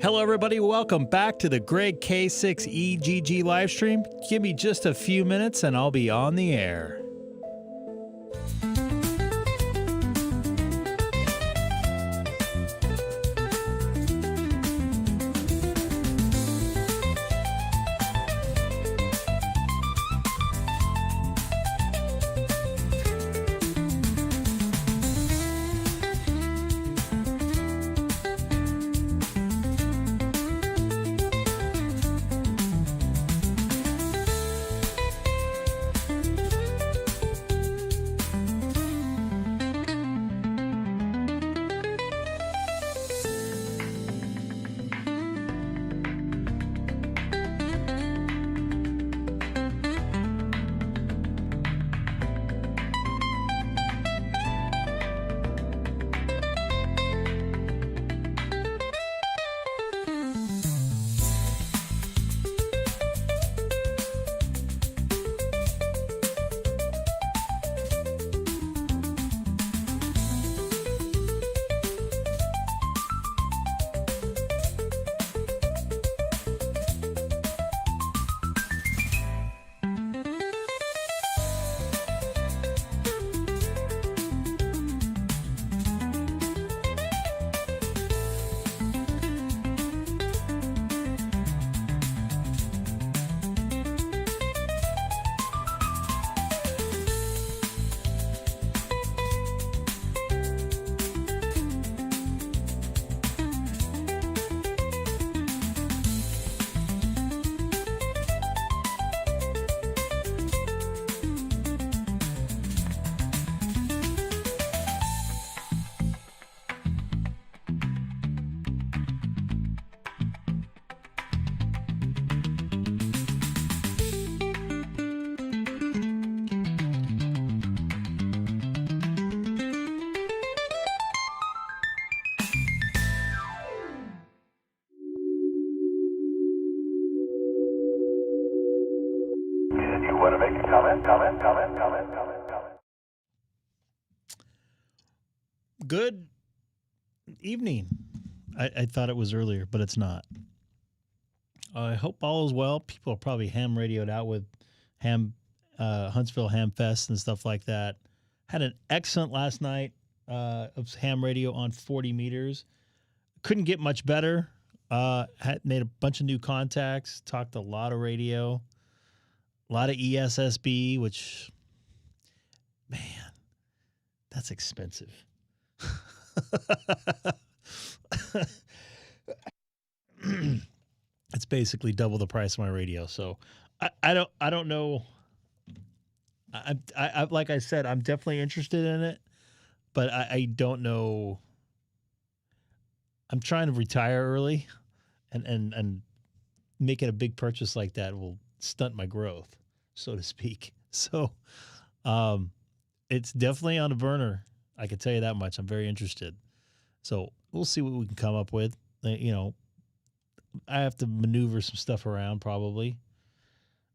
Hello, everybody. Welcome back to the Greg K6EGG live stream. Give me just a few minutes and I'll be on the air. Want to make a comment? Good evening. I thought it was earlier, but it's not. I hope all is well. People are probably ham radioed out with Huntsville Ham Fest and stuff like that. Had an excellent last night of ham radio on 40 meters. Couldn't get much better. Had made a bunch of new contacts. Talked a lot of radio. A lot of ESSB, which, man, that's expensive. It's basically double the price of my radio. So I don't know. I like I said, I'm definitely interested in it, but I don't know. I'm trying to retire early, and making a big purchase like that will stunt my growth, so to speak. So it's definitely on a burner. I can tell you that much. I'm very interested. So we'll see what we can come up with. I have to maneuver some stuff around probably.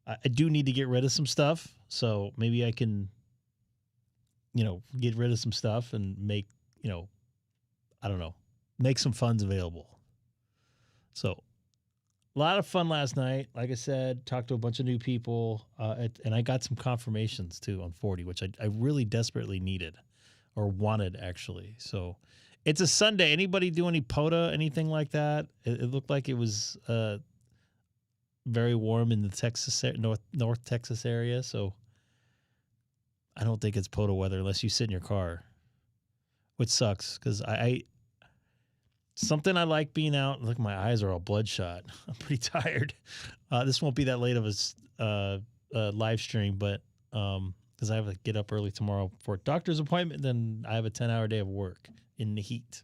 I do need to get rid of some stuff. So maybe I can, get rid of some stuff and make, I don't know, make some funds available. So a lot of fun last night. Like I said, talked to a bunch of new people, and I got some confirmations too on 40, which I really desperately needed or wanted actually. So it's a Sunday. Anybody do any POTA, anything like that? It looked like it was very warm in the Texas North Texas area. So I don't think it's POTA weather unless you sit in your car, which sucks because something I like being out. Look, my eyes are all bloodshot. I'm pretty tired. This won't be that late of a live stream, but because I have to get up early tomorrow for a doctor's appointment, then I have a 10-hour day of work in the heat.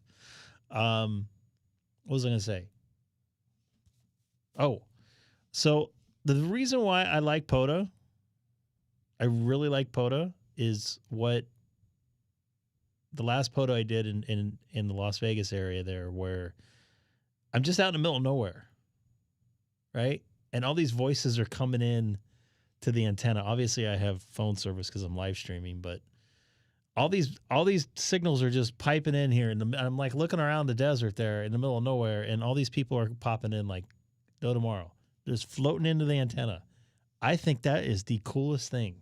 What was I going to say? Oh, so the reason why I like POTA, I really like POTA, is what the last POTA I did in the Las Vegas area there, where I'm just out in the middle of nowhere, right? And all these voices are coming in to the antenna. Obviously, I have phone service because I'm live streaming, but all these signals are just piping in here, and I'm like looking around the desert there in the middle of nowhere, and all these people are popping in like no tomorrow, just floating into the antenna. I think that is the coolest thing.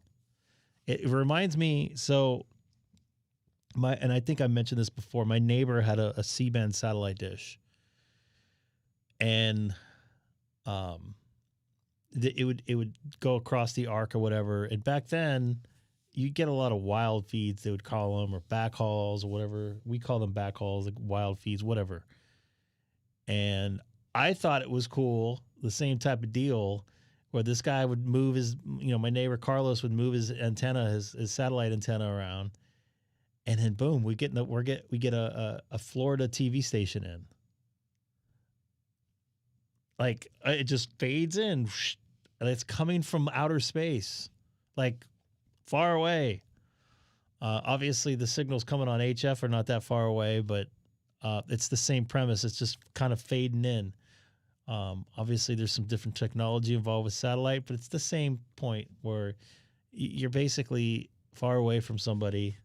It reminds me, so and I think I mentioned this before, my neighbor had a C-band satellite dish, and it would go across the arc or whatever, and back then you get a lot of wild feeds, they would call them, or backhauls or whatever. We call them backhauls, like wild feeds, whatever. And I thought it was cool, the same type of deal, where this guy would move his, my neighbor Carlos would move his antenna, his satellite antenna around, and then boom, we get a Florida TV station in. Like it just fades in, and it's coming from outer space, like far away. Obviously, the signals coming on HF are not that far away, but it's the same premise. It's just kind of fading in. Obviously, there's some different technology involved with satellite, but it's the same point where you're basically far away from somebody,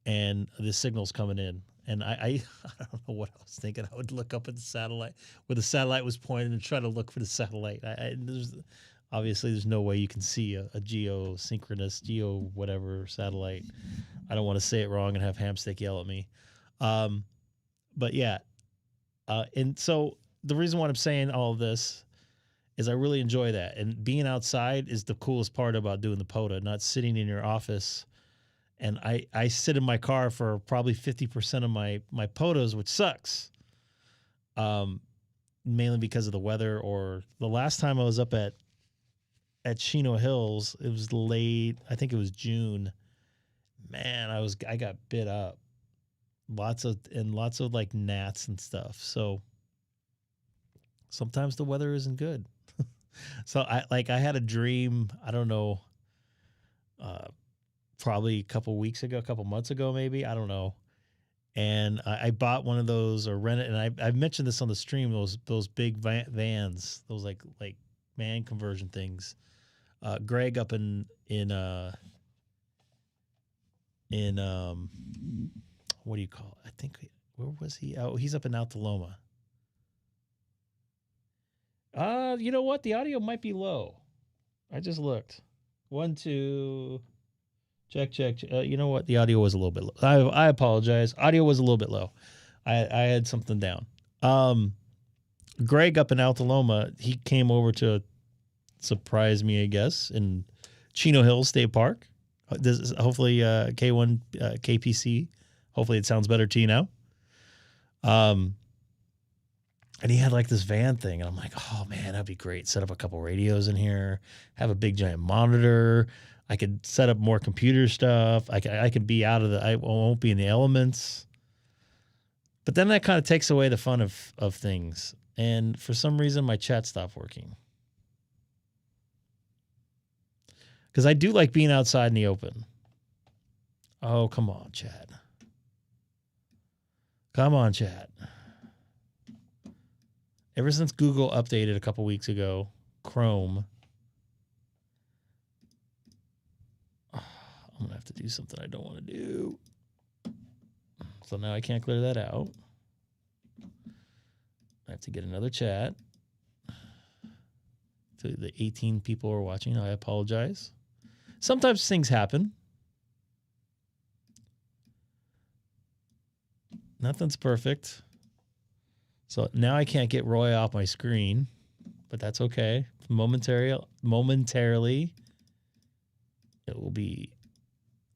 and the signal's coming in. And I don't know what I was thinking. I would look up at the satellite where the satellite was pointed and try to look for the satellite. Obviously, there's no way you can see a geo whatever satellite. I don't want to say it wrong and have Hamstick yell at me. But yeah. And so the reason why I'm saying all of this is I really enjoy that. And being outside is the coolest part about doing the POTA, not sitting in your office. And I sit in my car for probably 50% of my POTAs, which sucks. Mainly because of the weather, or the last time I was up at Chino Hills, it was late. I think it was June. Man, I got bit up. Lots of like gnats and stuff. So sometimes the weather isn't good. So I had a dream, I don't know, probably a couple months ago, maybe, I don't know. And I bought one of those, or rented, and I've mentioned this on the stream, those big vans, those like van conversion things. Greg up in what do you call it? I think, where was he? Oh, he's up in Altaloma. You know what? The audio might be low. I just looked. 1, 2, check. You know what? The audio was a little bit low. I apologize. Audio was a little bit low. I had something down. Greg up in Altaloma, he came over to surprise me, I guess, in Chino Hills State Park. This is hopefully K1 KPC. Hopefully it sounds better to you now. And he had like this van thing, and I'm like, oh man, that'd be great. Set up a couple radios in here, have a big giant monitor. I could set up more computer stuff. I could be out of I won't be in the elements. But then that kind of takes away the fun of things. And for some reason, my chat stopped working. Because I do like being outside in the open. Oh, come on, chat. Come on, chat. Ever since Google updated a couple weeks ago, Chrome, I'm going to have to do something I don't want to do. So now I can't clear that out. I have to get another chat. To the 18 people who are watching, I apologize. Sometimes things happen. Nothing's perfect. So now I can't get Roy off my screen, but that's okay. Momentarily, it will be.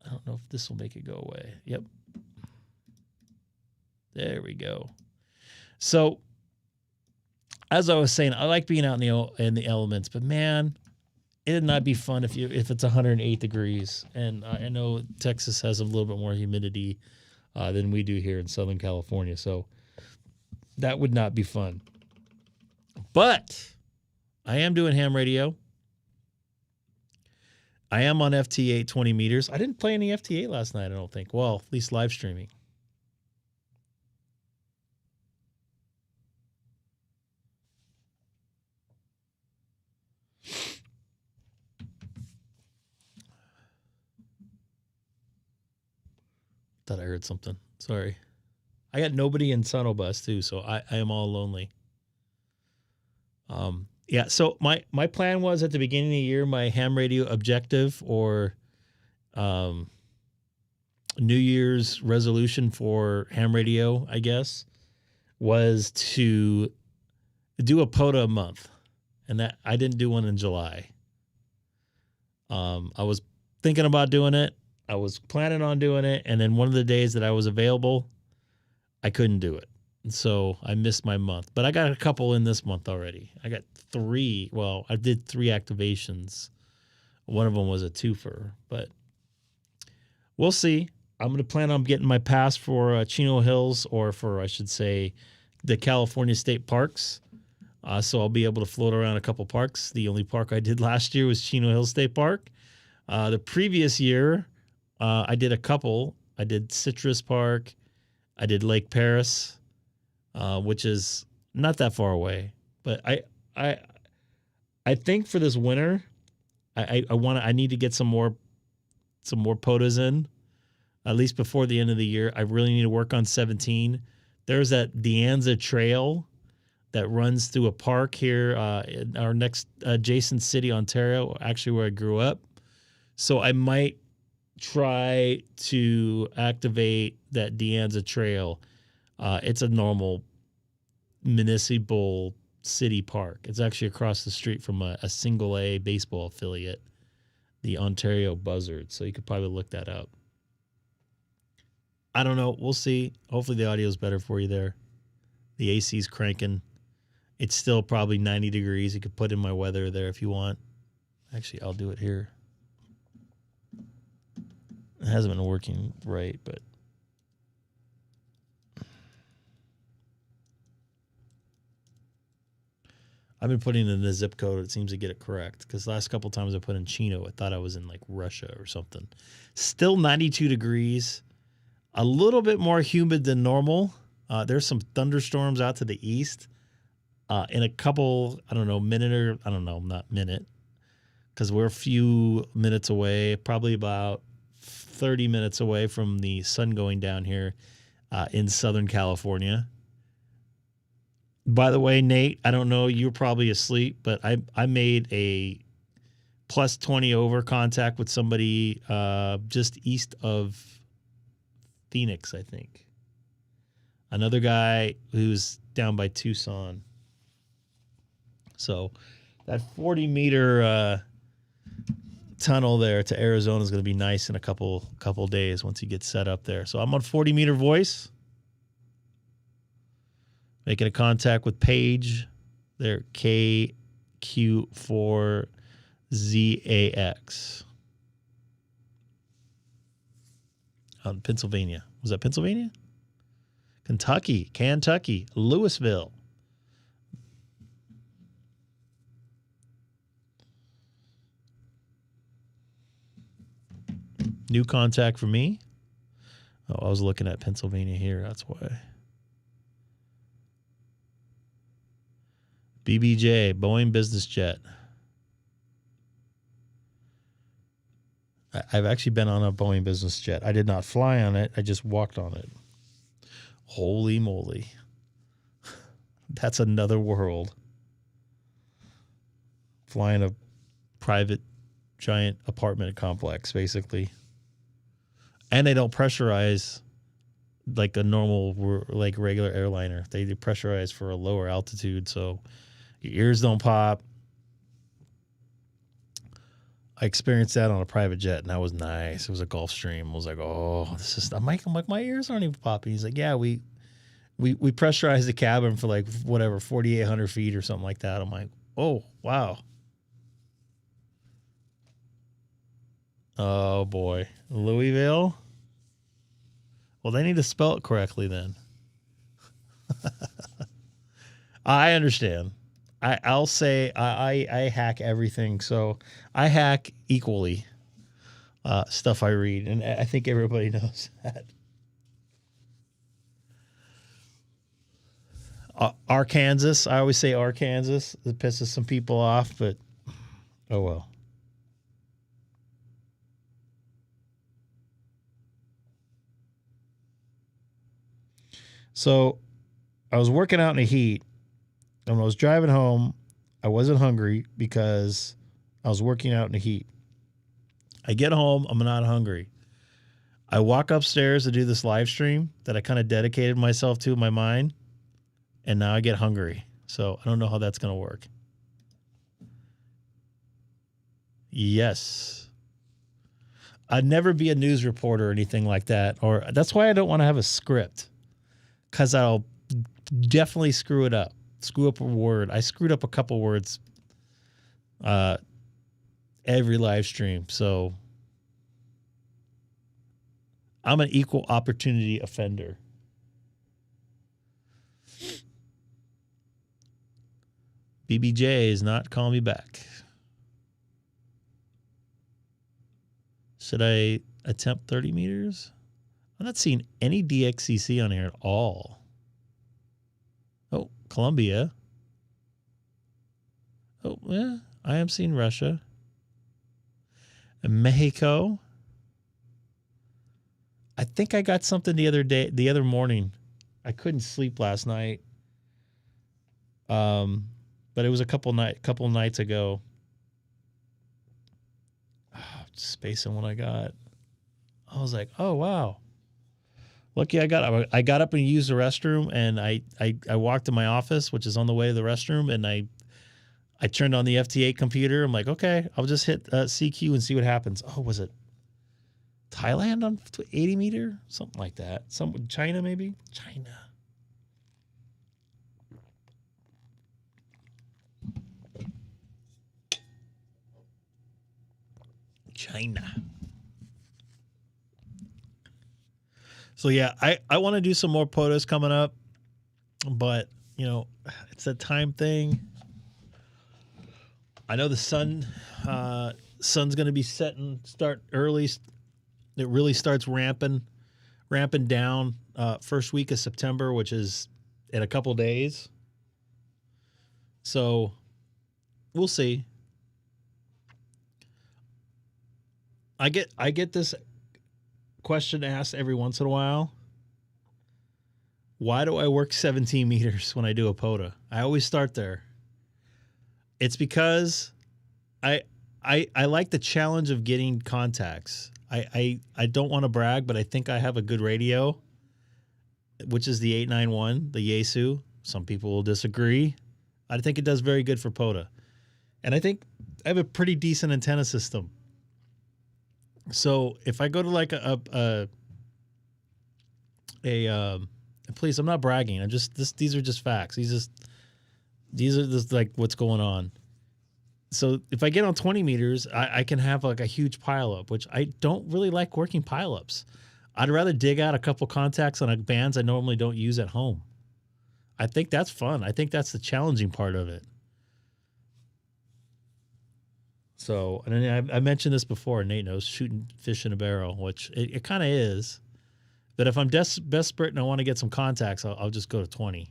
I don't know if this will make it go away. Yep. There we go. So, as I was saying, I like being out in the elements, but man, it'd not be fun if it's 108 degrees. And I know Texas has a little bit more humidity than we do here in Southern California. So that would not be fun. But I am doing ham radio. I am on FT8 20 meters. I didn't play any FT8 last night, I don't think. Well, at least live streaming. Thought I heard something. Sorry. I got nobody in Tunnel Bus too, so I am all lonely. Yeah, so my plan was at the beginning of the year, my ham radio objective or New Year's resolution for ham radio, I guess, was to do a POTA a month. And that I didn't do one in July. I was thinking about doing it. I was planning on doing it. And then one of the days that I was available, I couldn't do it. And so I missed my month. But I got a couple in this month already. I got 3. Well, I did 3 activations. One of them was a twofer. But we'll see. I'm going to plan on getting my pass for Chino Hills, or for, I should say, the California State Parks. So I'll be able to float around a couple parks. The only park I did last year was Chino Hills State Park. The previous year, I did a couple. I did Citrus Park. I did Lake Paris, which is not that far away. But I think for this winter, I need to get some more POTAs in, at least before the end of the year. I really need to work on 17. There's that De Anza Trail that runs through a park here in our next adjacent city, Ontario, actually where I grew up. So I might try to activate that De Anza Trail. It's a normal municipal city park. It's actually across the street from a single A baseball affiliate, the Ontario Buzzards. So you could probably look that up. I don't know. We'll see. Hopefully the audio is better for you there. The AC's cranking. It's still probably 90 degrees. You could put in my weather there if you want. Actually, I'll do it here. It hasn't been working right, but I've been putting in the zip code. It seems to get it correct, because the last couple times I put in Chino, I thought I was in like Russia or something. Still 92 degrees. A little bit more humid than normal. There's some thunderstorms out to the east. In a couple, not minute, because we're a few minutes away, probably about 30 minutes away from the sun going down here in Southern California. By the way, Nate, I don't know, you're probably asleep, but I made a plus 20 over contact with somebody just east of Phoenix, I think. Another guy who's down by Tucson. So that 40-meter tunnel there to Arizona is going to be nice in a couple days once you get set up there. So I'm on 40-meter voice, making a contact with Paige there, KQ4ZAX. Out in Pennsylvania. Was that Pennsylvania? Kentucky, Louisville. New contact for me. Oh, I was looking at Pennsylvania here. That's why. BBJ, Boeing Business Jet. I've actually been on a Boeing Business Jet. I did not fly on it. I just walked on it. Holy moly. That's another world. Flying a private giant apartment complex, basically. And they don't pressurize like a normal, like regular airliner. They pressurize for a lower altitude, so your ears don't pop. I experienced that on a private jet, and that was nice. It was a Gulfstream. I was like, oh, this is. I'm like, my ears aren't even popping. He's like, yeah, we pressurized the cabin for like whatever 4,800 feet or something like that. I'm like, oh wow. Oh boy, Louisville. Well, they need to spell it correctly then. I understand. I'll say I hack everything, so I hack equally stuff I read, and I think everybody knows that. Arkansas, I always say Arkansas. It pisses some people off, but oh well. So I was working out in the heat, and when I was driving home, I wasn't hungry because I was working out in the heat. I get home, I'm not hungry. I walk upstairs to do this live stream that I kind of dedicated myself to in my mind, and now I get hungry. So I don't know how that's going to work. Yes. I'd never be a news reporter or anything like that. Or that's why I don't want to have a script, because I'll definitely screw it up. Screw up a word. I screwed up a couple words every live stream. So I'm an equal opportunity offender. BBJ is not calling me back. Should I attempt 30 meters? I'm not seeing any DXCC on here at all. Oh, Colombia. Oh, yeah, I am seeing Russia. And Mexico. I think I got something the other morning. I couldn't sleep last night. But it was a couple nights ago. Spacing what I got. I was like, oh wow. Lucky I got up and used the restroom, and I walked to my office, which is on the way to the restroom, and I turned on the FT8 computer. I'm like, okay, I'll just hit CQ and see what happens. Oh, was it Thailand on 80 meter? Something like that. China maybe? China. So yeah, I want to do some more POTUS coming up, but it's a time thing. I know the sun's going to be start early. It really starts ramping down first week of September, which is in a couple days. So we'll see. I get this question asked every once in a while. Why do I work 17 meters when I do a POTA? I always start there. It's because I like the challenge of getting contacts. I don't want to brag, but I think I have a good radio, which is the 891, the Yaesu. Some people will disagree. I think it does very good for POTA. And I think I have a pretty decent antenna system. So if I go to like please, I'm not bragging. These are just facts. These are just like what's going on. So if I get on 20 meters, I can have like a huge pileup, which I don't really like working pileups. I'd rather dig out a couple contacts on bands I normally don't use at home. I think that's fun. I think that's the challenging part of it. So, and I mentioned this before, Nate knows, shooting fish in a barrel, which it kind of is. But if I'm desperate and I want to get some contacts, I'll just go to 20.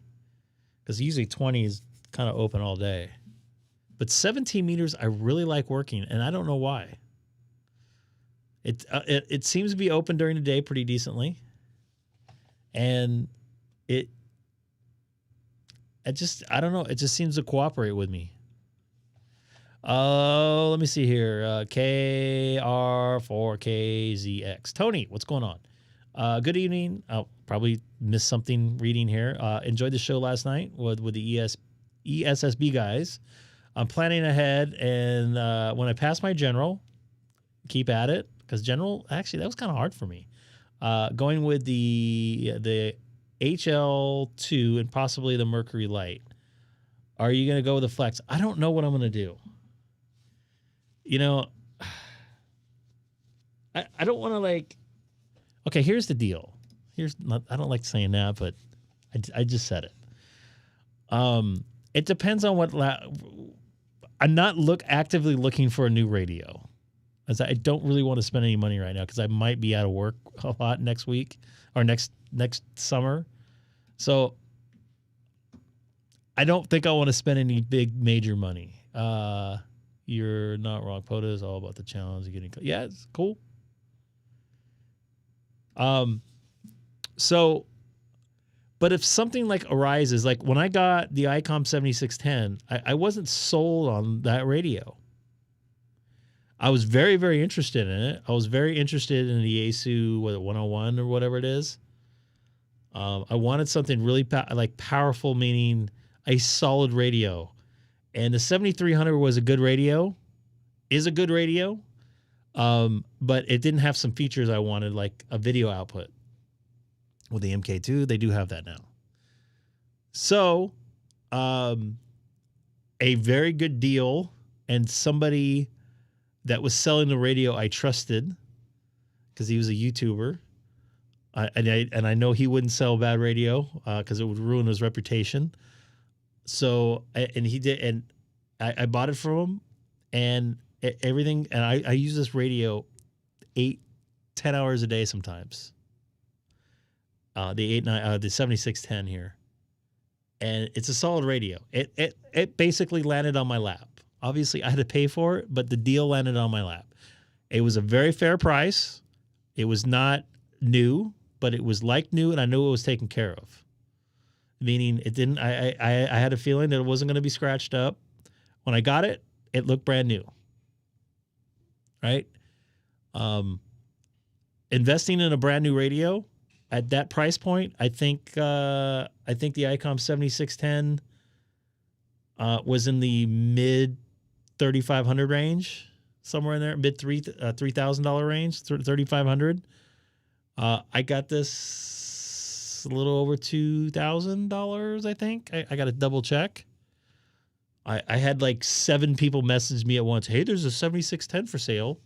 Because usually 20 is kind of open all day. But 17 meters, I really like working, and I don't know why. It seems to be open during the day pretty decently. And I don't know, it just seems to cooperate with me. Oh, let me see here. KR4KZX. Tony, what's going on? Good evening. I'll probably missed something reading here. Enjoyed the show last night with the ESSB guys. I'm planning ahead, and when I pass my general, keep at it, because general, actually, that was kind of hard for me. Going with the HL2 and possibly the Mercury Light. Are you going to go with the Flex? I don't know what I'm going to do. I don't want to okay, here's the deal. I don't like saying that, but I just said it. It depends on what I'm not actively looking for a new radio, as I don't really want to spend any money right now, because I might be out of work a lot next week or next summer. So I don't think I want to spend any big major money. You're not wrong. POTA is all about the challenge of getting. Yeah, it's cool. So But if something like arises, like when I got the Icom 7610, I wasn't sold on that radio. I was very, very interested in it. I was very interested in the Yaesu, 101 or whatever it is. I wanted something really powerful, meaning a solid radio. And the 7300 was a good radio, is a good radio, but it didn't have some features I wanted, like a video output. With the MK2, they do have that now. So, a very good deal, and somebody that was selling the radio I trusted, because he was a YouTuber, and I know he wouldn't sell bad radio because it would ruin his reputation. So, and he did, and I bought it from him, and everything, and I use this radio 8-10 hours a day sometimes. The 7610 here, and it's a solid radio. It basically landed on my lap. Obviously, I had to pay for it, but the deal landed on my lap. It was a very fair price. It was not new, but it was like new, and I knew it was taken care of. Meaning, it didn't. I had a feeling that it wasn't going to be scratched up. When I got it, it looked brand new. Right? Investing in a brand new radio at that price point, I think the Icom 7610 was in the mid $3,500 range, somewhere in there, mid $3,000 range, $3,500. I got this a little over $2,000, I think. I got to double check. I had like 7 people message me at once. Hey, there's a 7610 for sale,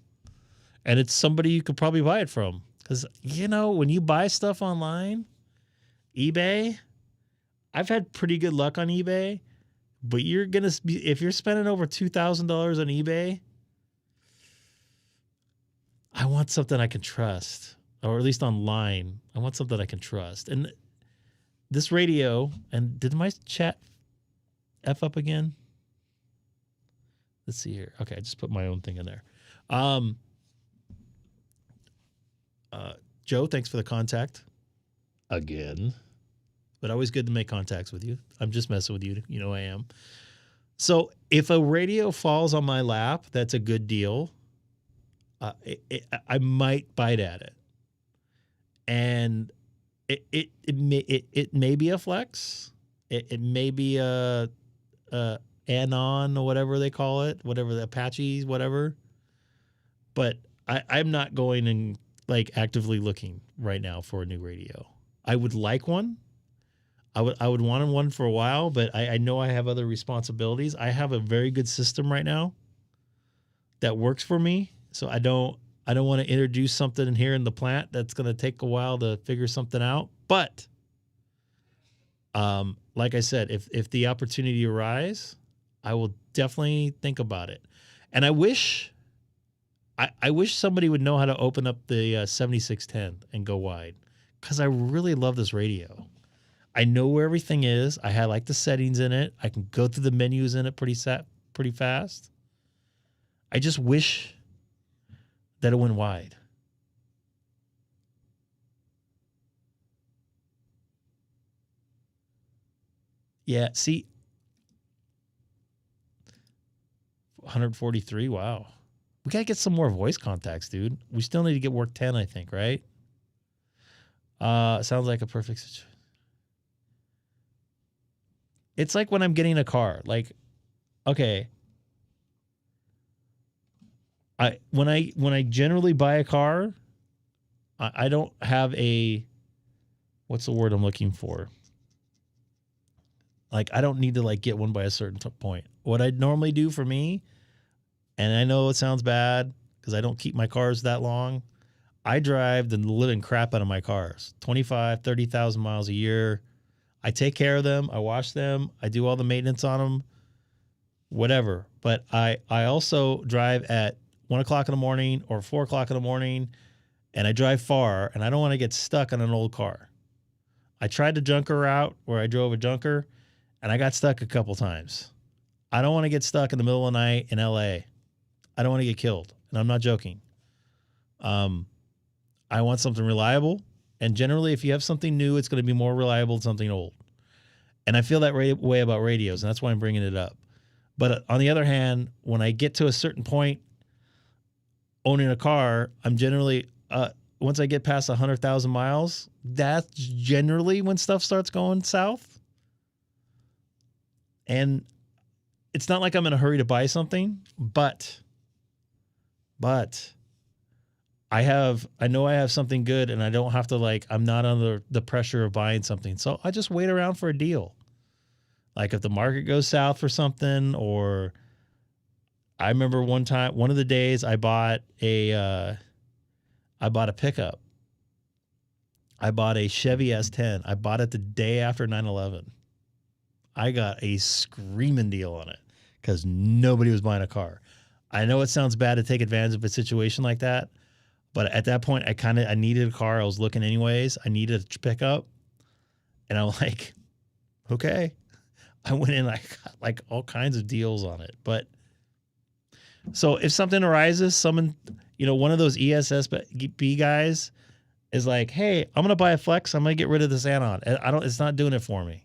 and it's somebody you could probably buy it from. Because, when you buy stuff online, eBay, I've had pretty good luck on eBay, but you're going to be, if you're spending over $2,000 on eBay, I want something I can trust, or at least online. I want something I can trust. And this radio, and did my chat F up again? Let's see here. Okay, I just put my own thing in there. Joe, thanks for the contact again, but always good to make contacts with you. I'm just messing with you. You know I am. So if a radio falls on my lap, that's a good deal. I might bite at it, and it may be a flex. It may be a anon or whatever they call it, whatever the Apaches, whatever. But I'm not going and actively looking right now for a new radio. I would like one. I would want one for a while, but I know I have other responsibilities. I have a very good system right now that works for me. So I don't want to introduce something in here in the plant that's going to take a while to figure something out. But like I said, if the opportunity arises, I will definitely think about it. And I wish somebody would know how to open up the 7610 and go wide, because I really love this radio. I know where everything is. I like the settings in it. I can go through the menus in it pretty fast. I just wish that it went wide. Yeah, see, 143. Wow. We got to get some more voice contacts, dude. We still need to get work 10, I think, right? Sounds like a perfect situation. It's like when I'm getting a car. Like, okay, when I generally buy a car, I don't have a, what's the word I'm looking for? Like, I don't need to get one by a certain point. What I normally do for me, and I know it sounds bad because I don't keep my cars that long, I drive the living crap out of my cars. 25, 30,000 miles a year. I take care of them. I wash them. I do all the maintenance on them, whatever. But I also drive at 1 o'clock in the morning or 4 o'clock in the morning, and I drive far, and I don't want to get stuck on an old car. I tried the junker route where I drove a junker, and I got stuck a couple times. I don't want to get stuck in the middle of the night in LA. I don't want to get killed, and I'm not joking. I want something reliable. And generally, if you have something new, it's going to be more reliable than something old. And I feel that way about radios, and that's why I'm bringing it up. But on the other hand, when I get to a certain point owning a car, I'm generally, once I get past 100,000 miles, that's generally when stuff starts going south. And it's not like I'm in a hurry to buy something, but I know I have something good, and I don't have to I'm not under the pressure of buying something. So I just wait around for a deal. Like if the market goes south for something, or I remember one of the days I bought a pickup. I bought a Chevy S10. I bought it the day after 9/11. I got a screaming deal on it because nobody was buying a car. I know it sounds bad to take advantage of a situation like that, but at that point, I needed a car. I was looking anyways. I needed a pickup, and I'm like, okay. I went in, I got all kinds of deals on it. But so if something arises, one of those ESSB guys is like, hey, I'm going to buy a Flex. I'm going to get rid of this add-on. It's not doing it for me.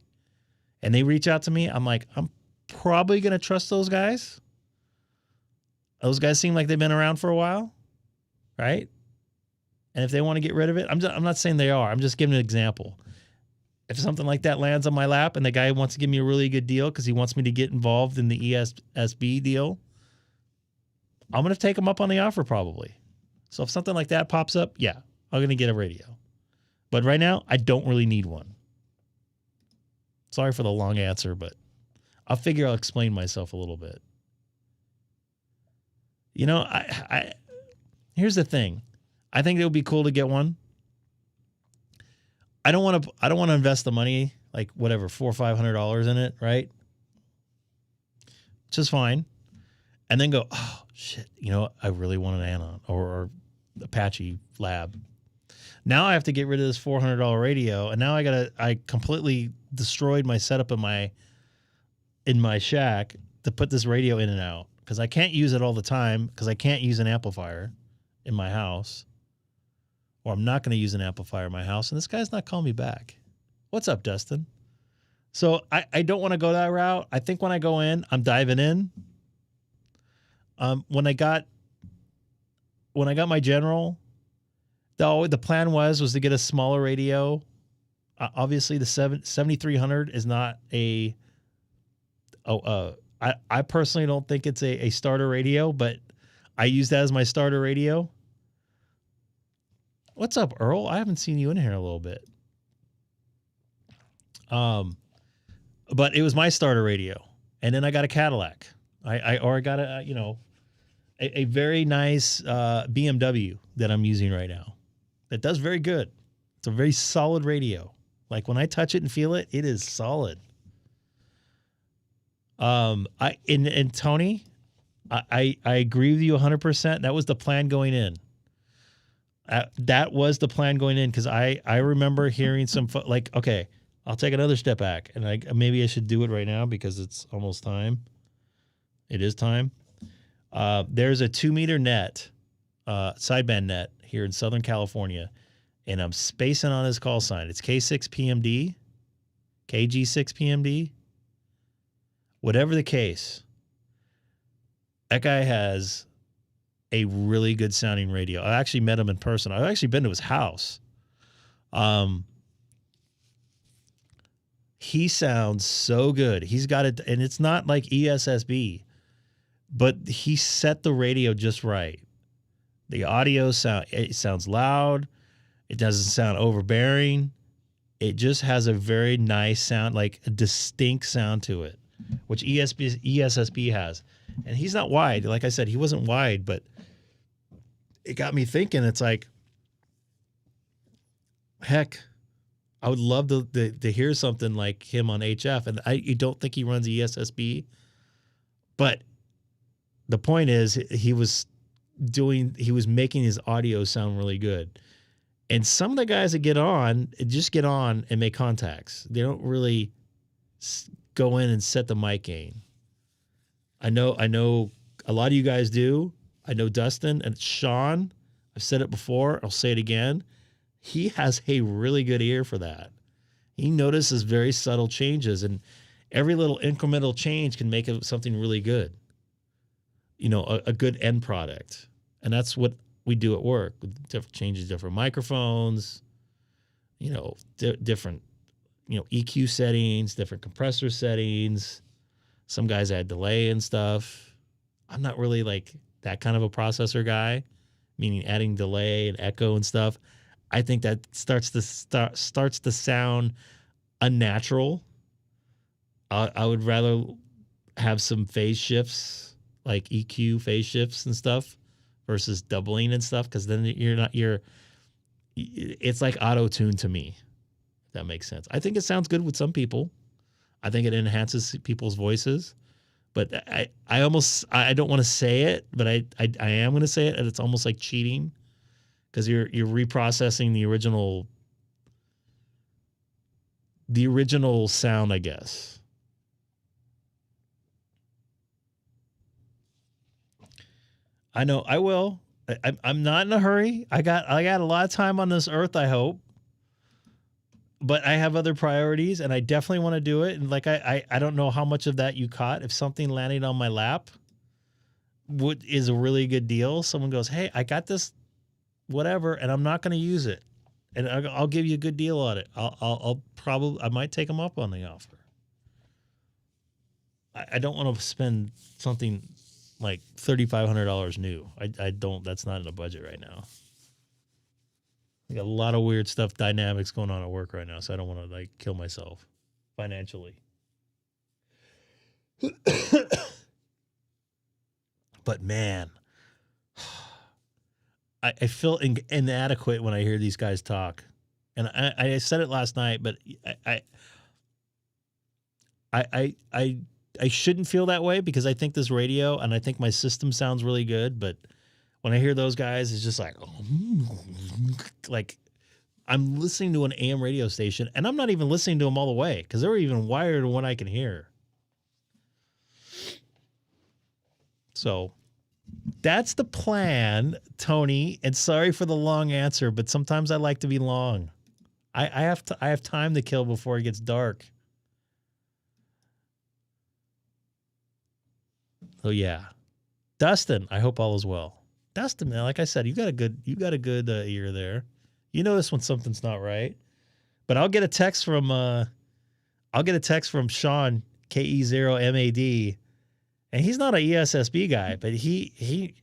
And they reach out to me. I'm like, I'm probably going to trust those guys. Those guys seem like they've been around for a while, right? And if they want to get rid of it, I'm not saying they are. I'm just giving an example. If something like that lands on my lap and the guy wants to give me a really good deal because he wants me to get involved in the ESSB deal, I'm going to take him up on the offer probably. So if something like that pops up, yeah, I'm going to get a radio. But right now, I don't really need one. Sorry for the long answer, but I'll explain myself a little bit. Here's the thing. I think it would be cool to get one. I don't want to invest the money, $400 or $500 in it, right? Which is fine. And then go, oh shit, I really want an Anon or Apache Lab. Now I have to get rid of this $400 radio, and now I completely destroyed my setup in my shack to put this radio in and out because I can't use it all the time because I can't use an amplifier in my house. Or I'm not going to use an amplifier in my house, and this guy's not calling me back. What's up, Dustin? So I don't want to go that route. I think when I go in, I'm diving in. When I got my General, the plan was to get a smaller radio. Obviously, the 7300 is not a. I personally don't think it's a starter radio, but I use that as my starter radio. What's up, Earl? I haven't seen you in here in a little bit. But it was my starter radio, and then I got a Cadillac. I got a very nice BMW that I'm using right now. That does very good. It's a very solid radio. Like when I touch it and feel it, it is solid. And Tony, I agree with you 100%. That was the plan going in. That was the plan going in because I remember hearing okay, I'll take another step back, and maybe I should do it right now because it's almost time. It is time. There's a 2-meter net, sideband net here in Southern California, and I'm spacing on his call sign. It's K6PMD, KG6PMD, whatever the case. That guy has a really good sounding radio. I actually met him in person. I've actually been to his house. He sounds so good. He's got it, and it's not like ESSB, but he set the radio just right. The audio sounds loud. It doesn't sound overbearing. It just has a very nice sound, like a distinct sound to it, which ESSB has. And he's not wide. Like I said, he wasn't wide, but it got me thinking. It's like, heck, I would love to hear something like him on HF. And I don't think he runs ESSB, but the point is he was making his audio sound really good. And some of the guys that just get on and make contacts. They don't really go in and set the mic gain. I know a lot of you guys do. I know Dustin and Sean. I've said it before. I'll say it again. he has a really good ear for that. He notices very subtle changes, and every little incremental change can make something really good. A good end product. And that's what we do at work. With changes, different microphones, different, EQ settings, different compressor settings. Some guys add delay and stuff. I'm not really like that kind of a processor guy, meaning adding delay and echo and stuff. I think that starts to sound unnatural. I would rather have some phase shifts, like EQ phase shifts and stuff, versus doubling and stuff, because then it's like auto-tune to me, if that makes sense. I think it sounds good with some people. I think it enhances people's voices, but I don't want to say it, but I am going to say it, and it's almost like cheating, because you're reprocessing the original sound, I guess. I know I will. I'm not in a hurry. I got a lot of time on this earth, I hope. But I have other priorities, and I definitely want to do it. And like I don't know how much of that you caught. If something landed on my lap is a really good deal, someone goes, "Hey, I got this whatever, and I'm not going to use it, and I'll give you a good deal on it. I might take them up on the offer. I don't want to spend something like $3,500 new. I don't. That's not in the budget right now. I got a lot of weird stuff, dynamics going on at work right now, so I don't want to like kill myself financially. But man, I feel inadequate when I hear these guys talk, and I said it last night, but I shouldn't feel that way, because I think this radio and I think my system sounds really good, but when I hear those guys, it's just like I'm listening to an AM radio station, and I'm not even listening to them all the way, because they're even wired to what I can hear. So that's the plan, Tony. And sorry for the long answer, but sometimes I like to be long. I have time to kill before it gets dark. So yeah, Dustin, I hope all is well. Dustin, man, like I said, you got a good ear there. You notice when something's not right. But I'll get a text from Sean, K6EGG, and he's not an ESSB guy, but he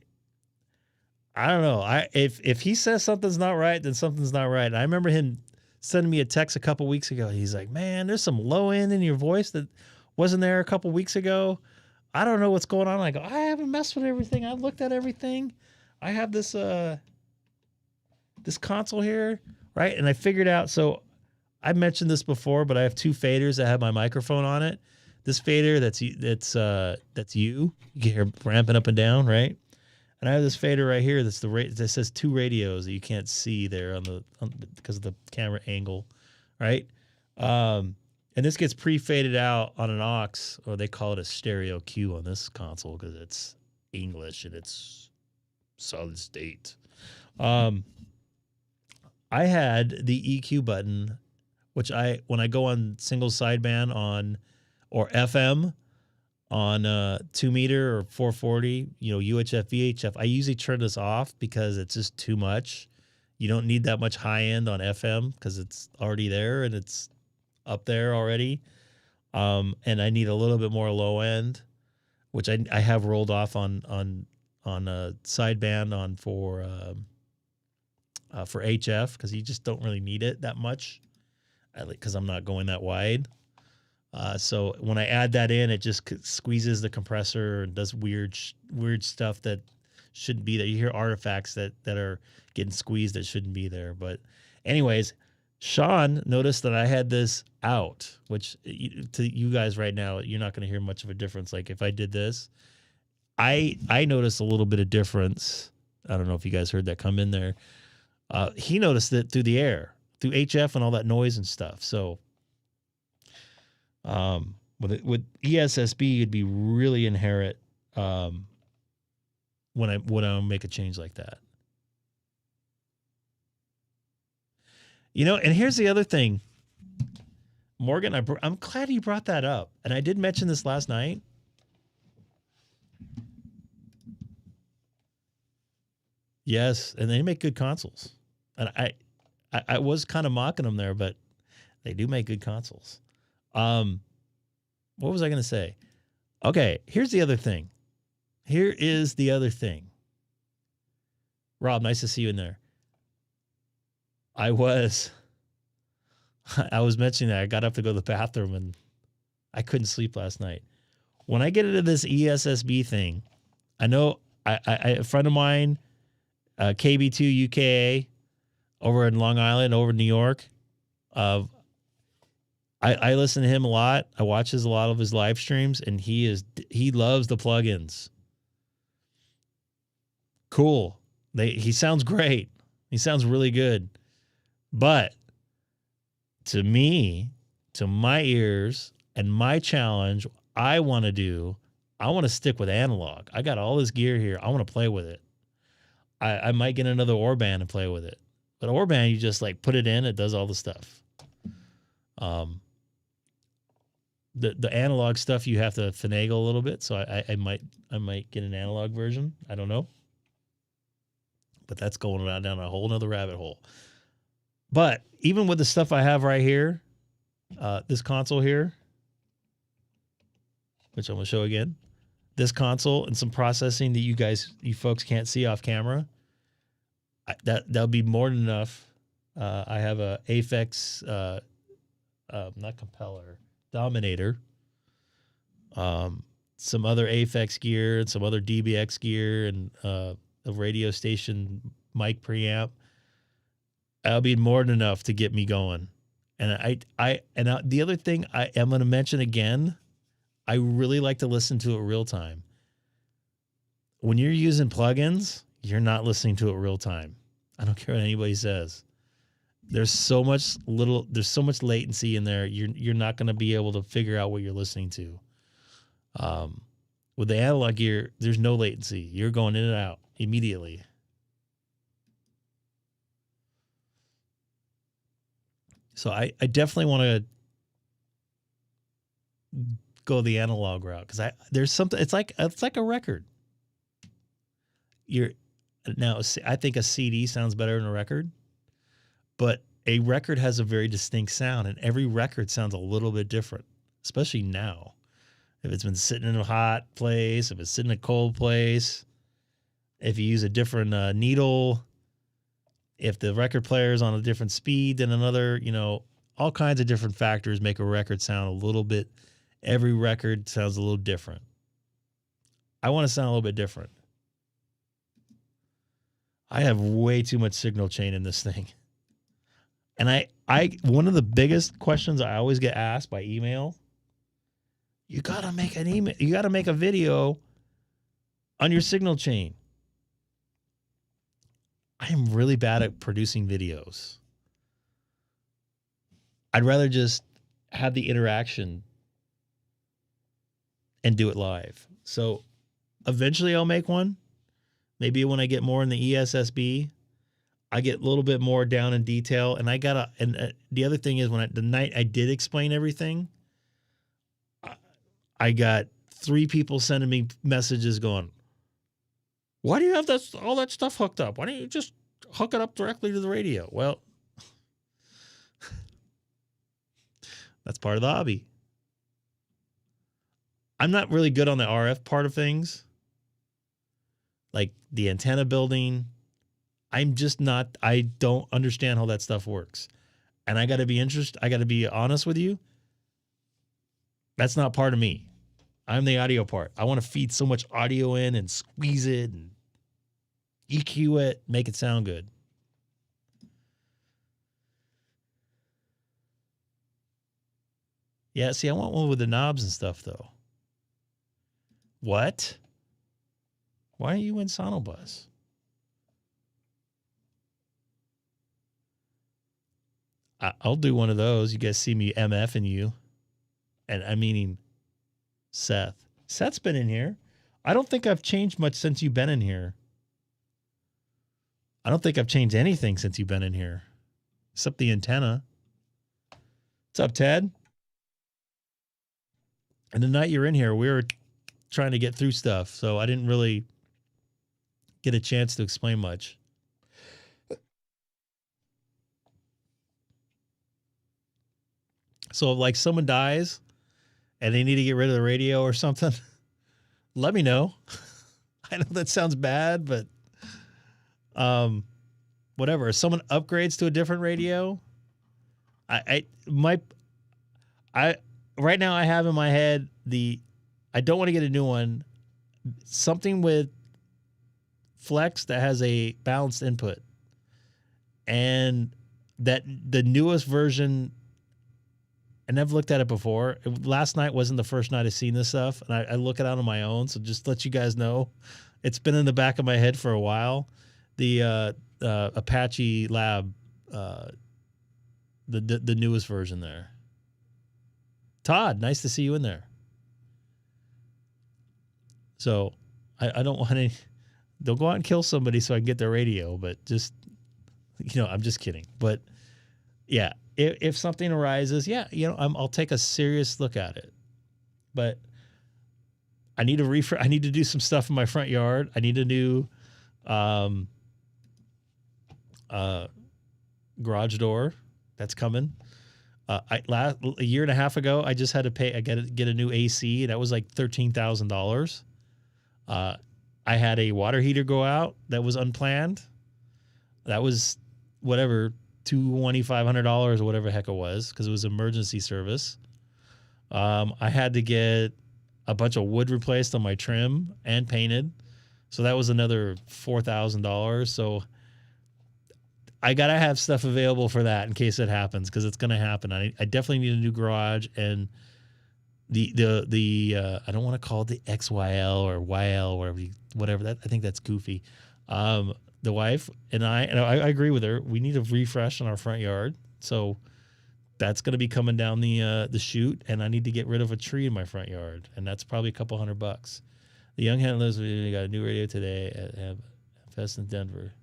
I don't know. If he says something's not right, then something's not right. And I remember him sending me a text a couple weeks ago. He's like, "Man, there's some low end in your voice that wasn't there a couple weeks ago. I don't know what's going on." I go, "I haven't messed with everything. I looked at everything. I have this this console here, right?" And I figured out. So I mentioned this before, but I have two faders that have my microphone on it. This fader that's you can hear ramping up and down, right? And I have this fader right here that says two radios that you can't see there because of the camera angle, right? And this gets pre-faded out on an aux, or they call it a stereo Q on this console because it's English and it's solid state. I had the EQ button, which when I go on single sideband or FM on 2 meter or 440, UHF, VHF, I usually turn this off because it's just too much. You don't need that much high end on FM because it's already there and it's up there already. And I need a little bit more low end, which I have rolled off on sideband for HF, because you just don't really need it that much, because I'm not going that wide. So when I add that in, it just squeezes the compressor and does weird stuff that shouldn't be there. You hear artifacts that are getting squeezed that shouldn't be there. But anyways, Sean noticed that I had this out, which to you guys right now, you're not going to hear much of a difference. Like if I did this, I noticed a little bit of difference. I don't know if you guys heard that come in there. He noticed it through the air, through HF and all that noise and stuff. So with ESSB, it'd be really inherent when I make a change like that. You know, and here's the other thing. Morgan, I'm glad you brought that up. And I did mention this last night. Yes, and they make good consoles. And I was kind of mocking them there, but they do make good consoles. What was I going to say? Okay, here's the other thing. Here is the other thing. Rob, nice to see you in there. I was mentioning that I got up to go to the bathroom and I couldn't sleep last night. When I get into this ESSB thing, I know a friend of mine, KB2 UKA, over in Long Island, over in New York. I listen to him a lot. I watch a lot of his live streams, and he loves the plugins. Cool. He sounds great. He sounds really good. But to me, to my ears, and my challenge, I want to stick with analog. I got all this gear here. I want to play with it. I might get another Orban and play with it. But Orban, you just like put it in, it does all the stuff. The analog stuff you have to finagle a little bit, so I might get an analog version. I don't know. But that's going down a whole nother rabbit hole. But even with the stuff I have right here, this console here, which I'm going to show again, this console and some processing that you folks can't see off camera, that'll be more than enough. I have a Aphex, not compeller, Dominator, some other Aphex gear and some other DBX gear and a radio station mic preamp. That'll be more than enough to get me going. And the other thing I am going to mention again, I really like to listen to it real time. When you're using plugins, you're not listening to it real time. I don't care what anybody says. There's so much latency in there. You're not going to be able to figure out what you're listening to. With the analog gear, there's no latency. You're going in and out immediately. So I definitely want to go the analog route because there's something. It's like a record. I think a CD sounds better than a record, but a record has a very distinct sound, and every record sounds a little bit different, especially now. If it's been sitting in a hot place, if it's sitting in a cold place, if you use a different needle, if the record player is on a different speed than another, all kinds of different factors make a record sound a little bit. Every record sounds a little different. I want to sound a little bit different. I have way too much signal chain in this thing. And one of the biggest questions I always get asked by email, you got to make a video on your signal chain. I am really bad at producing videos. I'd rather just have the interaction and do it live. So eventually I'll make one. Maybe when I get more in the ESSB, I get a little bit more down in detail. And the other thing is the night I did explain everything, I got 3 people sending me messages going, why do you have all that stuff hooked up? Why don't you just hook it up directly to the radio? Well, that's part of the hobby. I'm not really good on the RF part of things, like the antenna building. I don't understand how that stuff works. And I got to be honest with you. That's not part of me. I'm the audio part. I want to feed so much audio in and squeeze it and EQ it, make it sound good. Yeah, see, I want one with the knobs and stuff, though. What? Why are you in Sonobus? I'll do one of those. You guys see me MFing you. And I'm meaning Seth. Seth's been in here. I don't think I've changed much since you've been in here. I don't think I've changed anything since you've been in here. except the antenna. What's up, Ted? And the night you're in here, we were trying to get through stuff, so I didn't really get a chance to explain much. So if like someone dies and they need to get rid of the radio or something, let me know. I know that sounds bad, but whatever. If someone upgrades to a different radio, I right now I have in my head I don't want to get a new one. Something with flex that has a balanced input, and that the newest version. I never looked at it before. Last night wasn't the first night I've seen this stuff, and I look it out on my own. So just let you guys know, it's been in the back of my head for a while. The Apache Lab, the newest version there. Todd, nice to see you in there. So I don't want any. Don't go out and kill somebody so I can get their radio, but just I'm just kidding. But yeah. If something arises, I'll take a serious look at it. But I need to I need to do some stuff in my front yard. I need a new garage door that's coming. A year and a half ago, I just had to pay. I get a new AC. That was like $13,000. I had a water heater go out that was unplanned. That was whatever. $2,500 or whatever the heck it was, because it was emergency service. I had to get a bunch of wood replaced on my trim and painted, so that was another $4,000. So I gotta have stuff available for that in case it happens, because it's gonna happen. I definitely need a new garage, and the I don't want to call it the XYL or YL, whatever that. I think that's goofy. The wife and I agree with her. We need a refresh on our front yard. So that's going to be coming down the chute, and I need to get rid of a tree in my front yard, and that's probably a couple $100. The young handlers, we got a new radio today at Fest in Denver.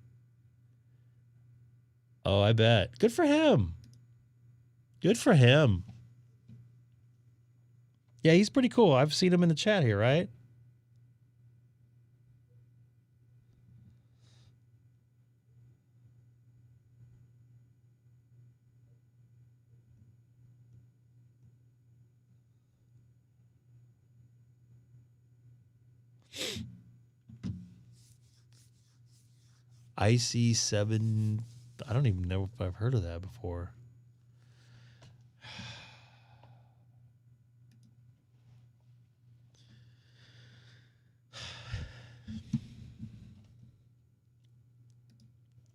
Oh, I bet. Good for him. Good for him. Yeah, he's pretty cool. I've seen him in the chat here, right? IC7, I don't even know if I've heard of that before.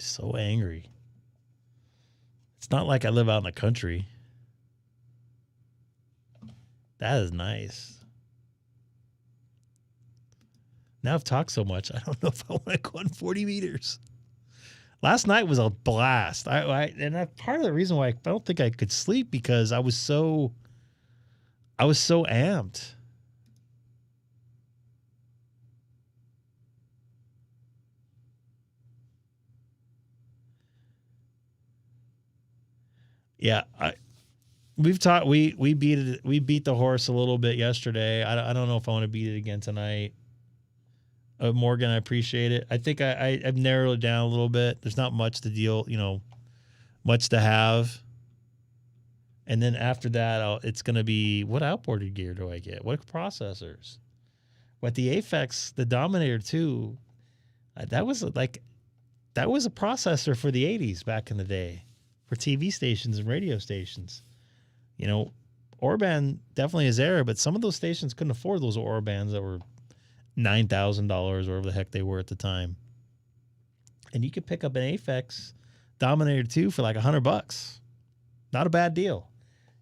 So angry. It's not like I live out in the country. That is nice. Now I've talked so much, I don't know if I want to go on 40 meters. Last night was a blast. Part of the reason why I don't think I could sleep, because I was so amped. Yeah, we've talked. We beat the horse a little bit yesterday. I don't know if I want to beat it again tonight. Morgan, I appreciate it. I think I've narrowed it down a little bit. There's not much to deal, much to have. And then after that, it's going to be, what outboard gear do I get? What processors? What the Aphex, the Dominator 2, that was a processor for the 80s back in the day, for TV stations and radio stations. Orban definitely is there, but some of those stations couldn't afford those Orbans that were $9,000 or whatever the heck they were at the time. And you could pick up an Aphex Dominator 2 for like $100. Not a bad deal.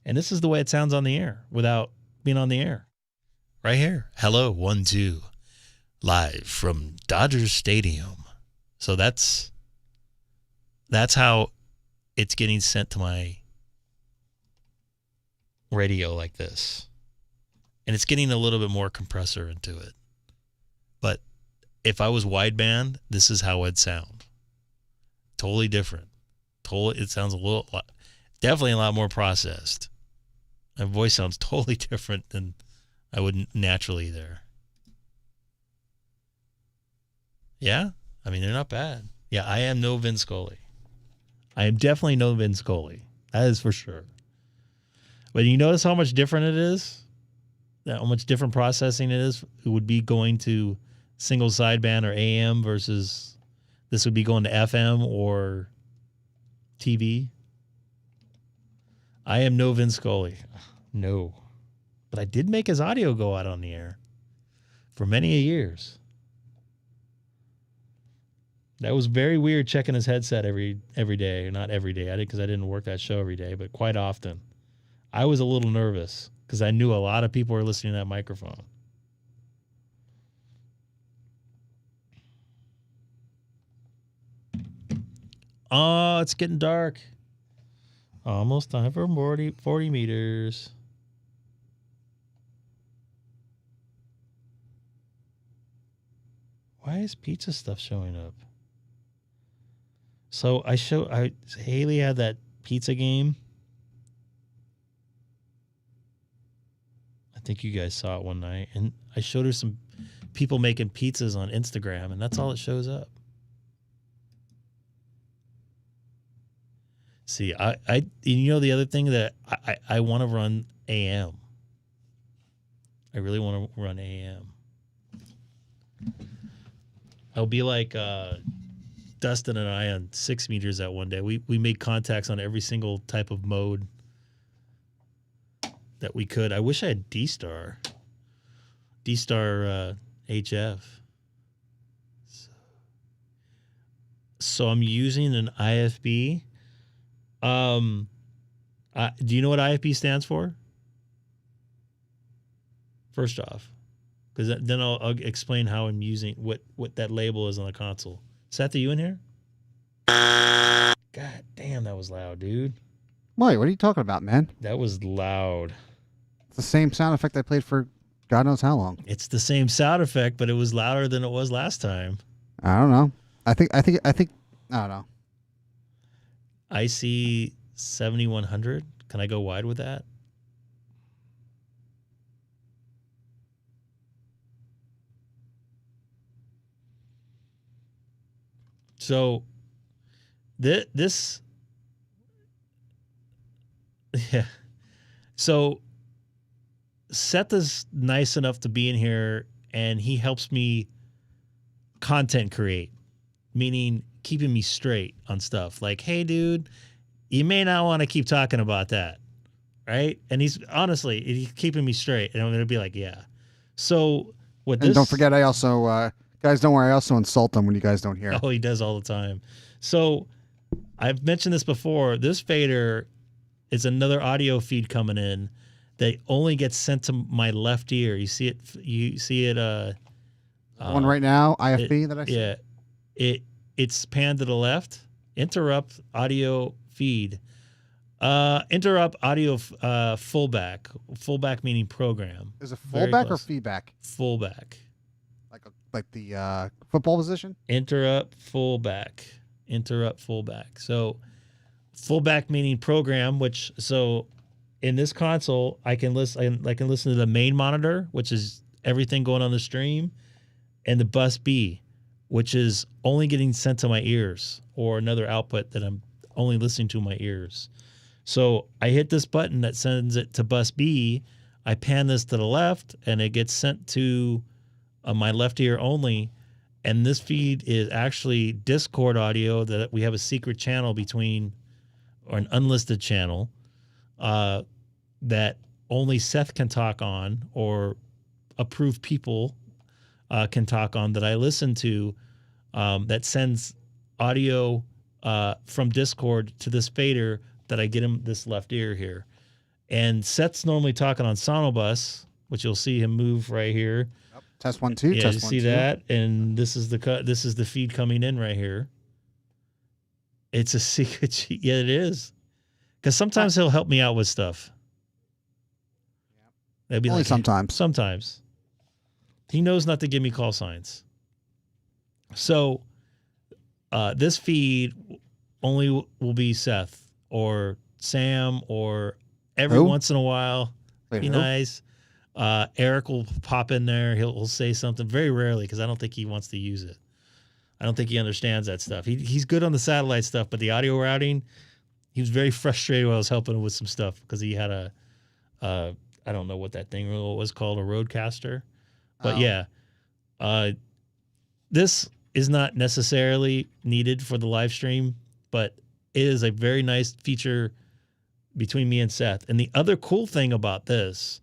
And this is the way it sounds on the air without being on the air. Right here. Hello, 1-2. Live from Dodger Stadium. So that's how it's getting sent to my radio like this. And it's getting a little bit more compressor into it. But if I was wideband, this is how it'd sound. Totally different. it sounds definitely a lot more processed. My voice sounds totally different than I would naturally there. Yeah, I mean, they're not bad. Yeah, I am no Vin Scully. I am definitely no Vin Scully. That is for sure. But you notice how much different it is? How much different processing it is? It would be going to single sideband or AM versus this would be going to FM or TV. I am no Vin Scully. No. But I did make his audio go out on the air for many years. That was very weird checking his headset every day. Not every day, because I didn't work that show every day, but quite often. I was a little nervous because I knew a lot of people were listening to that microphone. Oh, it's getting dark. Almost time for 40 meters. Why is pizza stuff showing up? So Haley had that pizza game. I think you guys saw it one night, and I showed her some people making pizzas on Instagram, and that's all it shows up. See, the other thing that I want to run AM. I really want to run AM. I'll be like Dustin and I on 6 meters that one day. We made contacts on every single type of mode that we could. I wish I had DStar HF. So I'm using an IFB. Do you know what IFB stands for? First off, because then I'll explain how I'm using what that label is on the console. Seth, are you in here? God damn, that was loud, dude. Wait, what are you talking about, man? That was loud. It's the same sound effect I played for God knows how long. It's the same sound effect, but it was louder than it was last time. I don't know. I think I don't know. IC-7100. Can I go wide with that? So this yeah. So Seth is nice enough to be in here, and he helps me content create, meaning keeping me straight on stuff. Like, hey, dude, you may not want to keep talking about that, right? And he's keeping me straight, and I'm going to be like, yeah. So what this... And don't forget, I also... guys, don't worry, I also insult him when you guys don't hear. Oh, he does all the time. So I've mentioned this before. This fader is another audio feed coming in that only gets sent to my left ear. You see it. One right now, IFB that I see. Yeah, it's panned to the left. Interrupt audio feed. Interrupt audio fullback. Fullback meaning program. Is it fullback or feedback? Fullback. Like the football position? Interrupt fullback. So fullback meaning program, so in this console I can listen to the main monitor, which is everything going on the stream, and the bus B, which is only getting sent to my ears, or another output that I'm only listening to my ears. So I hit this button that sends it to bus B. I pan this to the left, and it gets sent to my left ear only. And this feed is actually Discord audio that we have a secret channel between, or an unlisted channel, that only Seth can talk on, or approved people can talk on, that I listen to, that sends audio from Discord to this fader that I get him this left ear here. And Seth's normally talking on Sonobus, which you'll see him move right here. Test 1 2. Yeah, test you 1, see 2. that, and this is the feed coming in right here. It's a secret sheet. Yeah, it is. Because sometimes he'll help me out with stuff. That'd be Only like, sometimes. Sometimes. He knows not to give me call signs. So this feed only will be Seth or Sam, or every Who? once in a while. Wait, Be who? nice. Eric will pop in there. He'll say something very rarely because I don't think he wants to use it. I don't think he understands that stuff. He's good on the satellite stuff, but the audio routing, he was very frustrated when I was helping him with some stuff because he had I don't know what that thing was called, a Roadcaster. But yeah, this is not necessarily needed for the live stream, but it is a very nice feature between me and Seth. And the other cool thing about this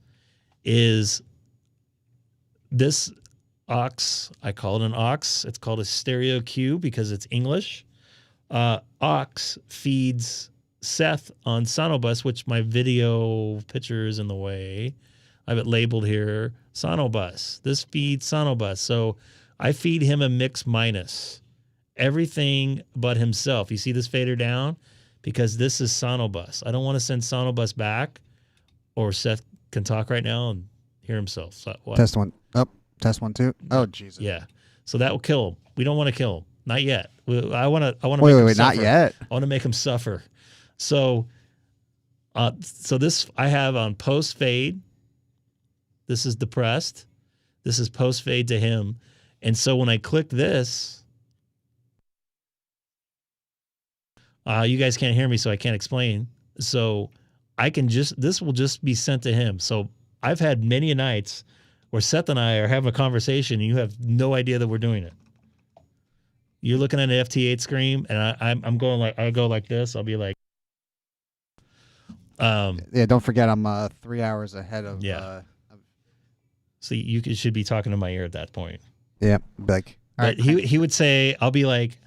is this aux, I call it an aux. It's called a stereo Q because it's English. Aux feeds Seth on Sonobus, which my video picture is in the way. I have it labeled here, Sonobus. This feeds Sonobus. So I feed him a mix minus. Everything but himself. You see this fader down? Because this is Sonobus. I don't want to send Sonobus back, or Seth can talk right now and hear himself. So, what? Test one. Oh, test 1, 2. Oh, Jesus. Yeah. So that will kill him. We don't want to kill him. Not yet. I want to Wait, make him wait, not suffer. yet. I want to make him suffer. So this I have on post fade. This is depressed. This is post fade to him. And so when I click this, you guys can't hear me, so I can't explain. So I can this will just be sent to him. So I've had many nights where Seth and I are having a conversation and you have no idea that we're doing it. You're looking at an FT8 screen and I'm going like, I'll go like this. I'll be like, Yeah, don't forget I'm 3 hours ahead of. Yeah. So you should be talking to my ear at that point. Yeah, like. All But right. he would say, I'll be like,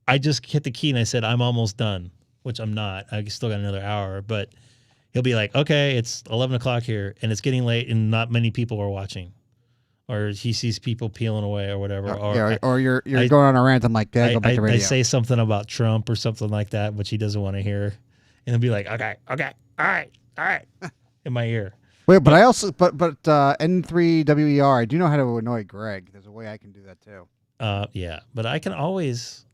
I just hit the key and I said, I'm almost done, which I'm not. I still got another hour, but he'll be like, okay, it's 11 o'clock here and it's getting late and not many people are watching. Or he sees people peeling away or whatever. Or you're going on a rant. I'm like, Dad, go back to radio. I say something about Trump or something like that, which he doesn't want to hear. And he'll be like, okay, all right, in my ear. Wait, but I also, but N3WER, I do know how to annoy Greg. There's a way I can do that too. Yeah, but I can always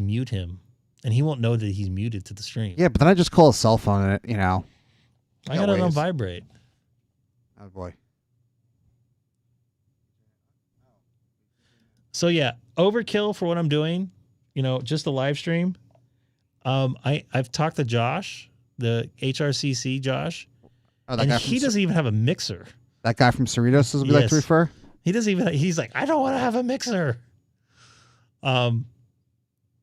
mute him, and he won't know that he's muted to the stream. Yeah, but then I just call a cell phone and it, I got it on vibrate. Oh boy. So yeah, overkill for what I'm doing. Just a live stream. I've talked to Josh, the HRCC Josh, and he doesn't even have a mixer. That guy from Cerritos, as we like to refer. He doesn't even. He's like, I don't want to have a mixer. And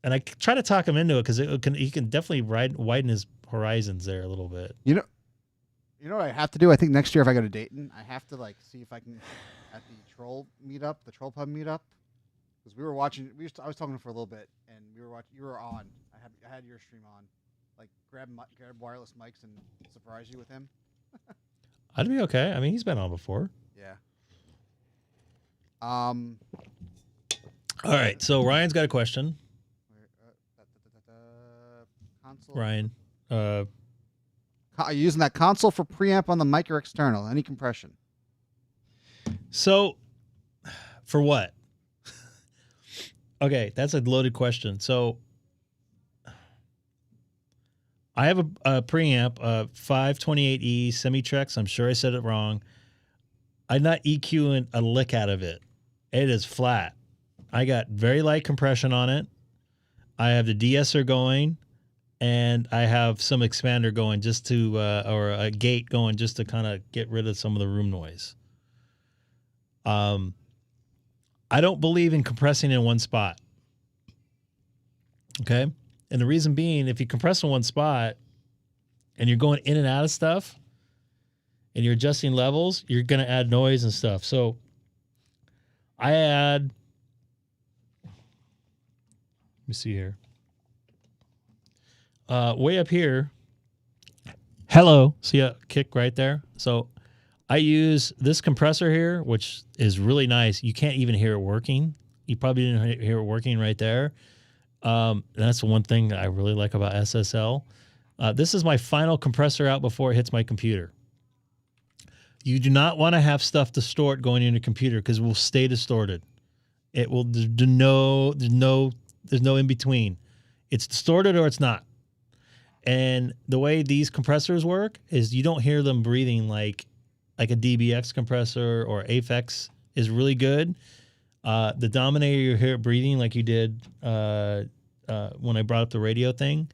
I try to talk him into it because he can definitely widen his horizons there a little bit. You know what I have to do? I think next year if I go to Dayton, I have to see if I can at the troll pub meetup. Because we were watching, I was talking for a little bit, and we were watching. You were on. I had your stream on. Like grab wireless mics and surprise you with him. I'd be okay. I mean, he's been on before. Yeah. All right. So Ryan's got a question. Console. Ryan, Are you using that console for preamp on the mic or external? Any compression? So, for what? Okay, that's a loaded question. So, I have a preamp, 528E Semitrex. I'm sure I said it wrong. I'm not EQing a lick out of it. It is flat. I got very light compression on it. I have the de-esser going, and I have some expander going just to, or a gate going just to kind of get rid of some of the room noise. I don't believe in compressing in one spot. Okay? And the reason being, if you compress in one spot and you're going in and out of stuff and you're adjusting levels, you're going to add noise and stuff. So I add, let me see here. Way up here. Hello. See a kick right there? So I use this compressor here, which is really nice. You can't even hear it working. You probably didn't hear it working right there. That's one thing I really like about SSL. This is my final compressor out before it hits my computer. You do not want to have stuff distort going in your computer because it will stay distorted. It will. There's no in between. It's distorted or it's not. And the way these compressors work is you don't hear them breathing like a DBX compressor or Aphex is really good. The Dominator, you hear it breathing like you did when I brought up the radio thing.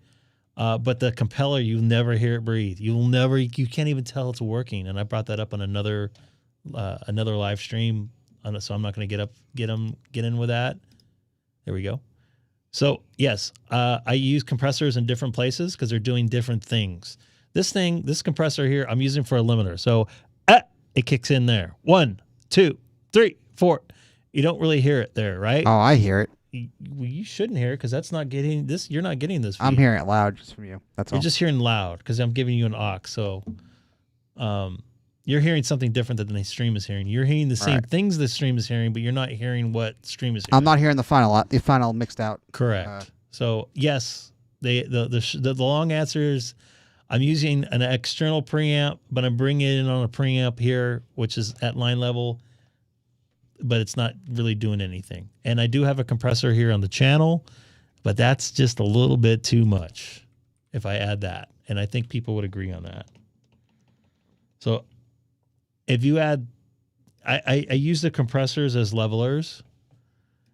But the Compeller, you'll never hear it breathe. You can't even tell it's working. And I brought that up on another live stream. So I'm not going to get in with that. There we go. So yes, I use compressors in different places because they're doing different things. This compressor here, I'm using for a limiter. So it kicks in there. 1, 2, 3, 4. You don't really hear it there, right? Oh, I hear it. You shouldn't hear it because that's not getting this. You're not getting this feed. I'm hearing it loud just from you. That's all. You're just hearing loud because I'm giving you an aux. So you're hearing something different than the stream is hearing. You're hearing the same things the stream is hearing, but you're not hearing what stream is hearing. I'm not hearing the final mixed out. Correct. So yes, the long answer is I'm using an external preamp, but I'm bringing it in on a preamp here, which is at line level, but it's not really doing anything. And I do have a compressor here on the channel, but that's just a little bit too much if I add that. And I think people would agree on that. So if you add, I use the compressors as levelers.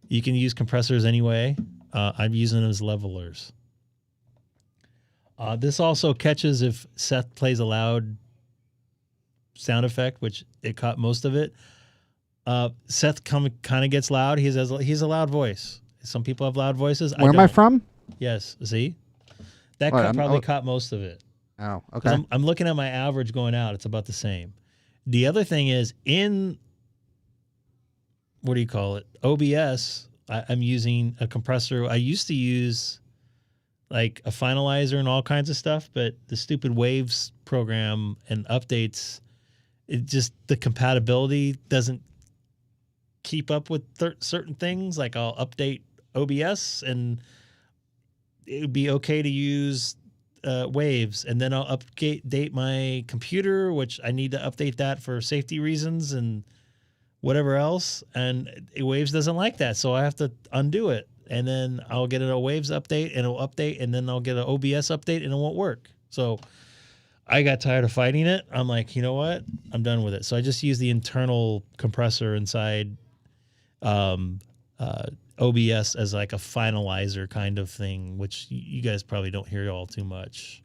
You can use compressors anyway. I'm using them as levelers. This also catches if Seth plays a loud sound effect, which it caught most of it. Seth kind of gets loud. He's a loud voice. Some people have loud voices. Where am I from? Yes. See, that caught most of it. Oh, okay. I'm looking at my average going out. It's about the same. The other thing is what do you call it? OBS. I'm using a compressor. I used to use like a finalizer and all kinds of stuff, but the stupid Waves program and updates, the compatibility doesn't keep up with certain things. Like I'll update OBS and it would be okay to use Waves, and then I'll update my computer, which I need to update that for safety reasons and whatever else. And Waves doesn't like that, so I have to undo it. And then I'll get a Waves update, and it'll update, and then I'll get an OBS update, and it won't work. So I got tired of fighting it. I'm like, you know what? I'm done with it. So I just use the internal compressor inside OBS as like a finalizer kind of thing, which you guys probably don't hear all too much.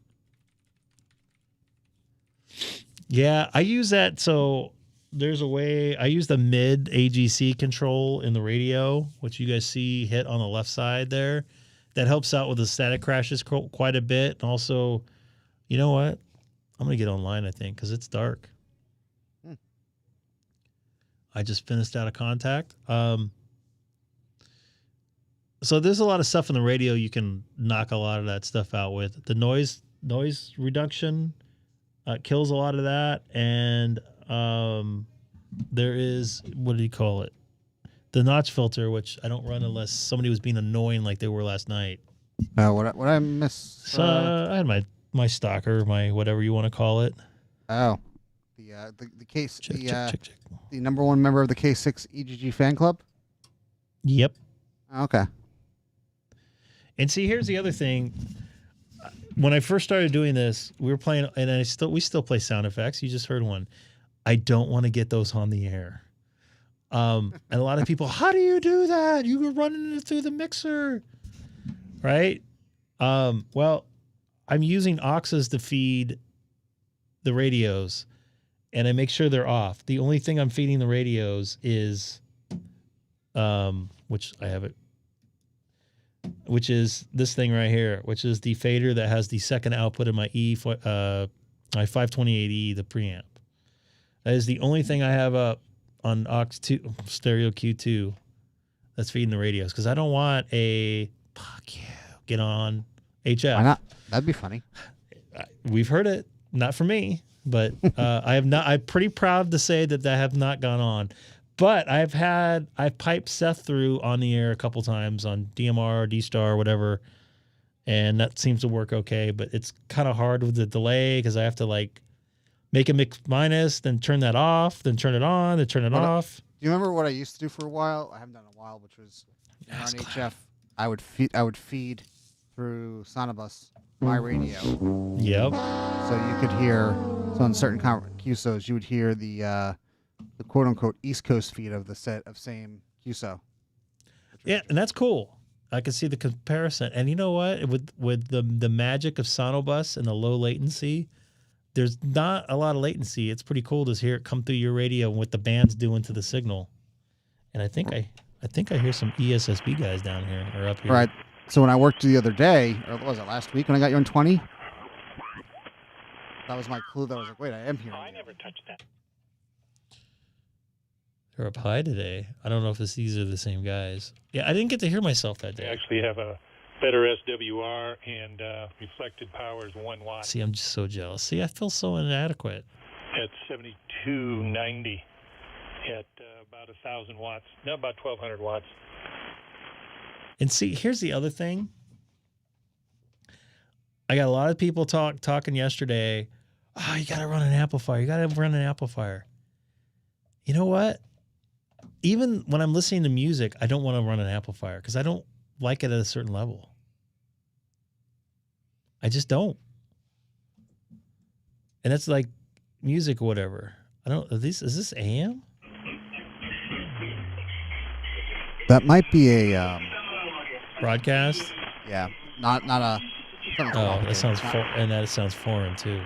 Yeah, I use that. So there's a way I use the mid AGC control in the radio, which you guys see hit on the left side there. That helps out with the static crashes quite a bit. And also, you know what? I'm going to get online, I think, because it's dark. I just finished out of contact. So there's a lot of stuff in the radio you can knock a lot of that stuff out with. The noise reduction kills a lot of that. And there is, what do you call it? The notch filter, which I don't run unless somebody was being annoying like they were last night. What I miss? So I had my stalker, my whatever you want to call it. Oh, the case, check. The number one member of the K6EGG fan club. Yep. Okay. And see, here's the other thing. When I first started doing this, we were playing, and we still play sound effects. You just heard one. I don't want to get those on the air. And a lot of people, how do you do that? You were running it through the mixer, right? Well, I'm using auxes to feed the radios, and I make sure they're off. The only thing I'm feeding the radios is, which I have it, which is this thing right here, which is the fader that has the second output of my my 528E, the preamp. That is the only thing I have up on aux 2 stereo Q2 that's feeding the radios, because I don't want a fuck you get on HF. Why not? That'd be funny. We've heard it, not for me, but I have not. I'm pretty proud to say that have not gone on. But I've piped Seth through on the air a couple times on DMR, DStar, whatever, and that seems to work okay. But it's kind of hard with the delay because I have to like make a mix minus, then turn that off, then turn it on, then turn it off. Do you remember what I used to do for a while? I haven't done it in a while, which was on HF. I would feed through Sonobus, my radio. Yep. So you could hear, so on certain QSOs, you would hear the quote unquote East Coast feed of the set of same QSO. Yeah, and that's cool. I can see the comparison. And you know what? With the magic of Sonobus and the low latency, there's not a lot of latency. It's pretty cool to hear it come through your radio and what the band's doing to the signal. And I think I hear some ESSB guys down here or up here. Right. So when I worked the other day, or what was it, last week when I got you on 20? That was my clue that I was like, wait, I am here. I never touched that. They're up high today. I don't know if these are the same guys. Yeah, I didn't get to hear myself that They day. actually have a better SWR and reflected power is 1 watt See, I'm just so jealous. See, I feel so inadequate. at 7290 at about 1,000 watts. No, about 1,200 watts. And see, here's the other thing. I got a lot of people talking yesterday. Oh, you got to run an amplifier. You got to run an amplifier. You know what? Even when I'm listening to music, I don't want to run an amplifier because I don't like it at a certain level. I just don't. And that's like music or whatever. I don't. Is this AM? That might be a Broadcast? yeah, not a. Oh, that sounds and that sounds foreign too.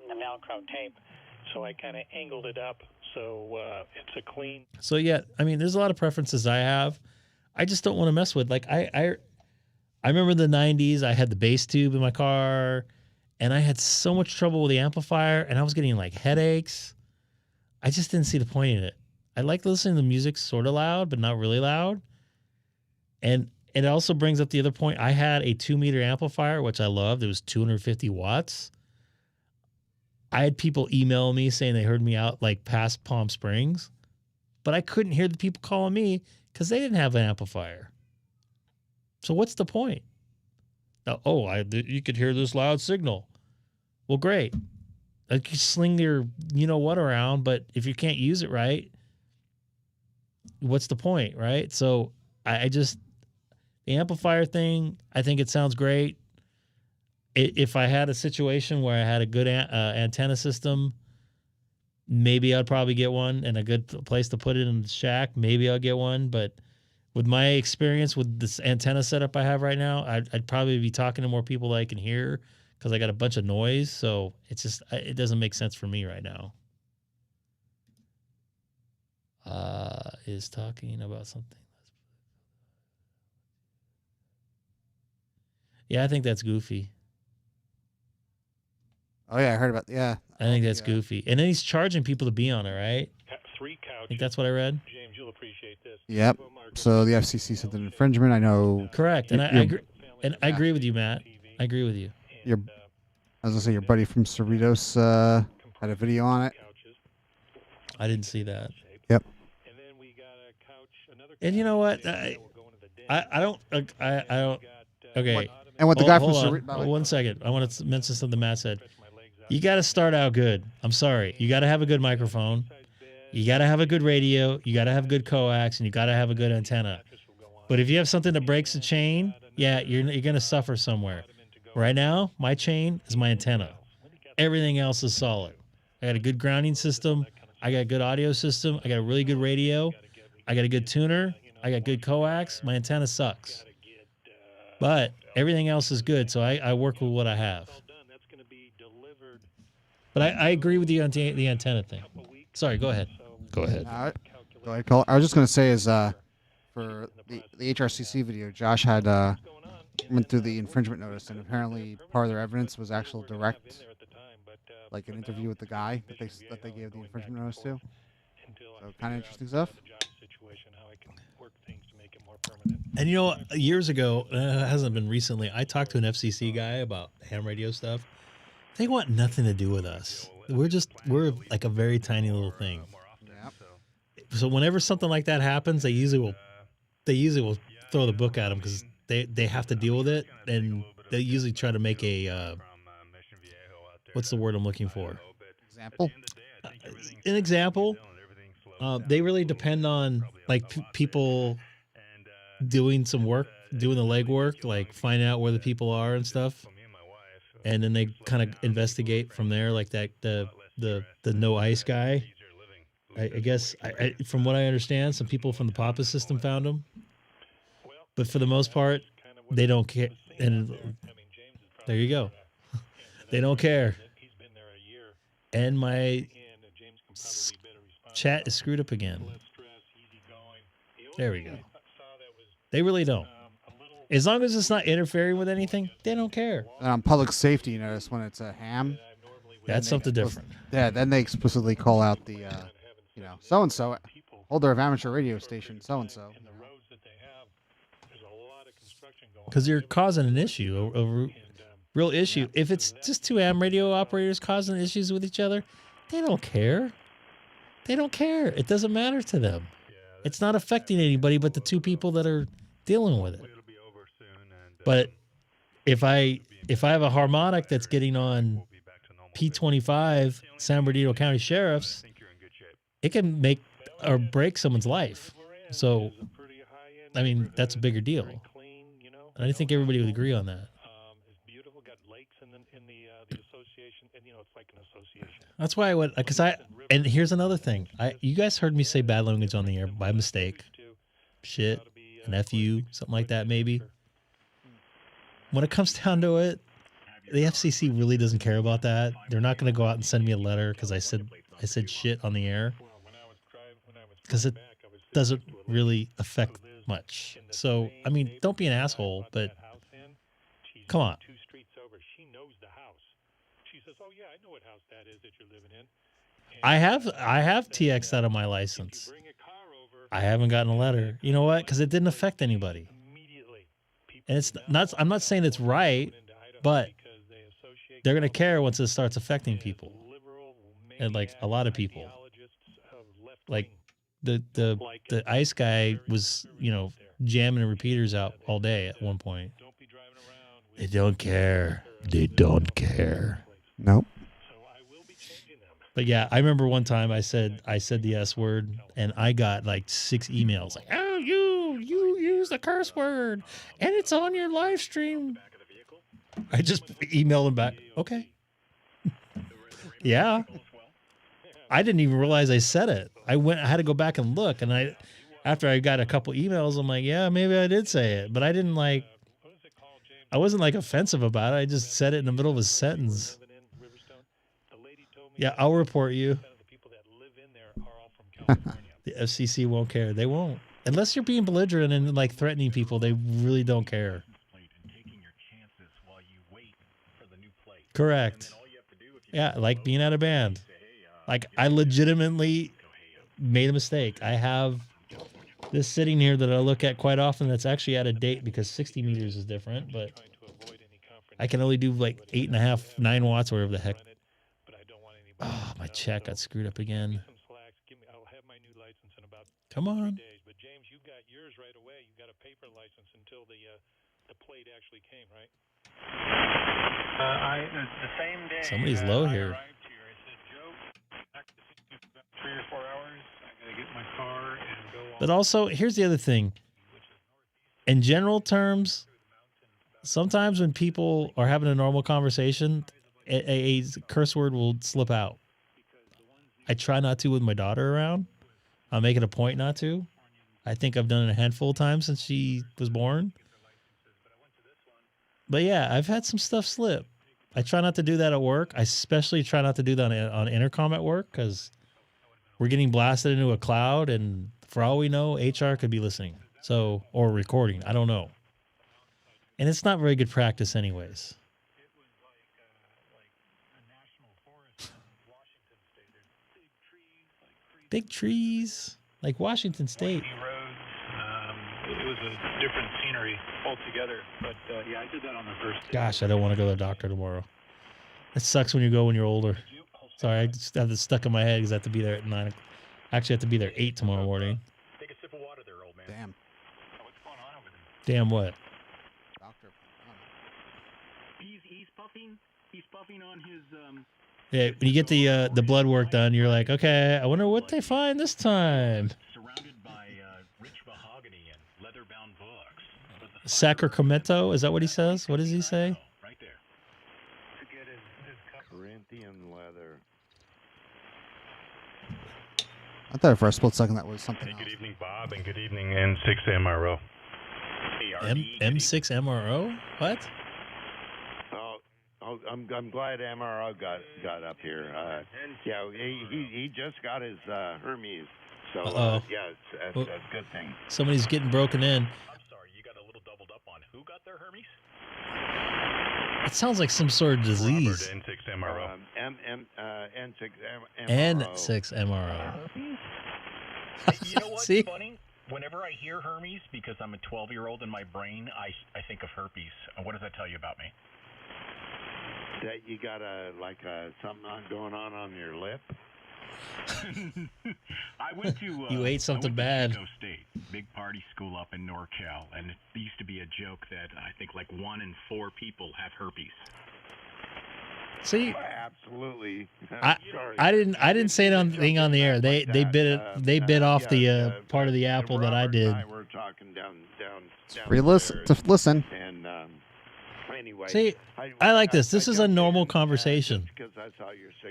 The Velcro tape. So I kind of angled it up so it's a clean. So yeah, I mean, there's a lot of preferences I have. I just don't want to mess with. Like I remember the '90s. I had the bass tube in my car, and I had so much trouble with the amplifier, and I was getting like headaches. I just didn't see the point in it. I like listening to music sort of loud, but not really loud. And it also brings up the other point. I had a 2-meter amplifier, which I loved. It was 250 watts. I had people email me saying they heard me out like past Palm Springs, but I couldn't hear the people calling me because they didn't have an amplifier. So what's the point? Now, you could hear this loud signal. Well, great. Like you sling your you know what around, but if you can't use it right, what's the point, right? So I just the amplifier thing, I think it sounds great. If I had a situation where I had a good antenna system, maybe I'd probably get one and a good place to put it in the shack. Maybe I'll get one. But with my experience with this antenna setup I have right now, I'd probably be talking to more people that I can hear because I got a bunch of noise. So it's just, it doesn't make sense for me right now. Is talking about something. Yeah, I think that's goofy. Oh yeah, I heard about I think that's goofy. And then he's charging people to be on it, right? 3 couches. I think that's what I read. James, you'll appreciate this. Yep. So the FCC said an infringement. I know. Correct. And I agree. And I agree with you, Matt. I agree with you. I was gonna say your buddy from Cerritos had a video on it. I didn't see that. Yep. And then we got a couch, another And you know what? I don't. Okay. And what the guy from hold on. Cerritos. One second. I want to mention something Matt said. You got to start out good. I'm sorry. You got to have a good microphone. You got to have a good radio. You got to have good coax, and you got to have a good antenna. But if you have something that breaks the chain, yeah, you're going to suffer somewhere. Right now, my chain is my antenna. Everything else is solid. I got a good grounding system. I got a good audio system. I got a really good radio. I got a good tuner. I got good coax. My antenna sucks. But everything else is good, so I work with what I have. But I agree with you on the antenna thing. Sorry, go ahead. Go ahead. Go ahead, Cole. I was just gonna say is for the HRCC video, Josh had went through the infringement notice, and apparently part of their evidence was actual direct, like an interview with the guy that they gave the infringement notice to. So kind of interesting stuff. And you know, years ago, it hasn't been recently, I talked to an FCC guy about ham radio stuff. They want nothing to do with us. We're like a very tiny little thing. Yep. So whenever something like that happens, they usually will throw the book at them because they have to deal with it, and they usually try to make a what's the word I'm looking for? Example. An example. They really depend on like people doing some work, doing the legwork, like finding out where the people are and stuff, and then they kind of investigate from there, like that the no ice guy. I guess from what I understand, some people from the Papa system found him, but for the most part, they don't care. And there you go, they don't care. And my chat is screwed up again. There we go. They really don't. As long as it's not interfering with anything, they don't care. And on public safety, you notice when it's a ham. That's something different. Yeah, then they explicitly call out the, so and so, holder of amateur radio station, so and so. Because you're causing an issue, a real issue. If it's just two AM radio operators causing issues with each other, they don't care. They don't care. It doesn't matter to them. It's not affecting anybody but the two people that are dealing with it. But if I have a harmonic that's getting on P25 San Bernardino County Sheriffs, it can make or break someone's life. So, I mean, that's a bigger deal. And I think everybody would agree on that. That's why I would, because and here's another thing. You guys heard me say bad language on the air by mistake. Shit, an FU, something like that maybe. When it comes down to it, the FCC really doesn't care about that. They're not going to go out and send me a letter because I said shit on the air. Because it doesn't really affect much. So, I mean, don't be an asshole, but come on. I have TX'd out of my license. I haven't gotten a letter. You know what? Because it didn't affect anybody. And it's not. I'm not saying it's right, but they're gonna care once it starts affecting people, and like a lot of people. Like the ice guy was, jamming repeaters out all day at one point. They don't care. They don't care. Nope. But yeah, I remember one time I said the S word, and I got like 6 emails like, "Oh, you use the curse word, and it's on your live stream." I just emailed them back. Okay. Yeah. I didn't even realize I said it. I had to go back and look, and after I got a couple emails, I'm like, yeah, maybe I did say it, but I didn't I wasn't offensive about it. I just said it in the middle of a sentence. Yeah, I'll report you. The FCC won't care. They won't. Unless you're being belligerent and threatening people, they really don't care. Correct. Yeah, like being at a band. Like, I legitimately made a mistake. I have this sitting here that I look at quite often that's actually out of date because 60 meters is different, but I can only do 8.5, 9 watts, or whatever the heck. Oh, my chat got screwed up again. Come on. But James, you got yours right away. You got a paper license until the plate actually came, right? The same day. Somebody's low here. I said, Joe, back to 3 or 4 hours. I gotta get my car and go on. But also, here's the other thing. In general terms, sometimes when people are having a normal conversation, a curse word will slip out. I try not to with my daughter around. I'll make it a point not to. I think I've done it a handful of times since she was born. But yeah, I've had some stuff slip. I try not to do that at work. I especially try not to do that on intercom at work because we're getting blasted into a cloud, and for all we know, HR could be listening. Or recording. I don't know. And it's not very good practice anyways. Big trees, like Washington State. It was a different scenery altogether, but yeah, I did that on the first day. Gosh, I don't want to go to the doctor tomorrow. It sucks when you're older. Sorry, I just have this stuck in my head because I have to be there at 9. Actually, I have to be there at 8 tomorrow morning. Take a sip of water there, old man. Damn. What's going on over there? Damn what? Doctor. He's puffing. He's puffing on his Yeah, when you get the blood work done, you're like, okay, I wonder what they find this time. surrounded by rich mahogany and leather Sacramento? Is that what he says? What does he say? Right there. To get his Corinthian leather. I thought for a split second that was something else. Good evening, Bob, and good evening, N6MRO. M6MRO? What? Oh, I'm glad MRO got up here. Yeah, he just got his Hermes. So yeah, that's a good thing. Somebody's getting broken in. I'm sorry, you got a little doubled up on who got their Hermes? It sounds like some sort of disease. Robert, N6MRO. N6MRO. You know what's See? funny? Whenever I hear Hermes, because I'm a 12-year-old in my brain, I think of herpes. And what does that tell you about me? That you got something going on your lip. I went to You ate something bad. Chico State, big party school up in NorCal, and it used to be a joke that I think like 1 in 4 people have herpes. See, absolutely. I didn't say it on the air. They bit off the part of the apple that I did. We're talking down Listen. And anyway, See, I like this. This is a normal conversation.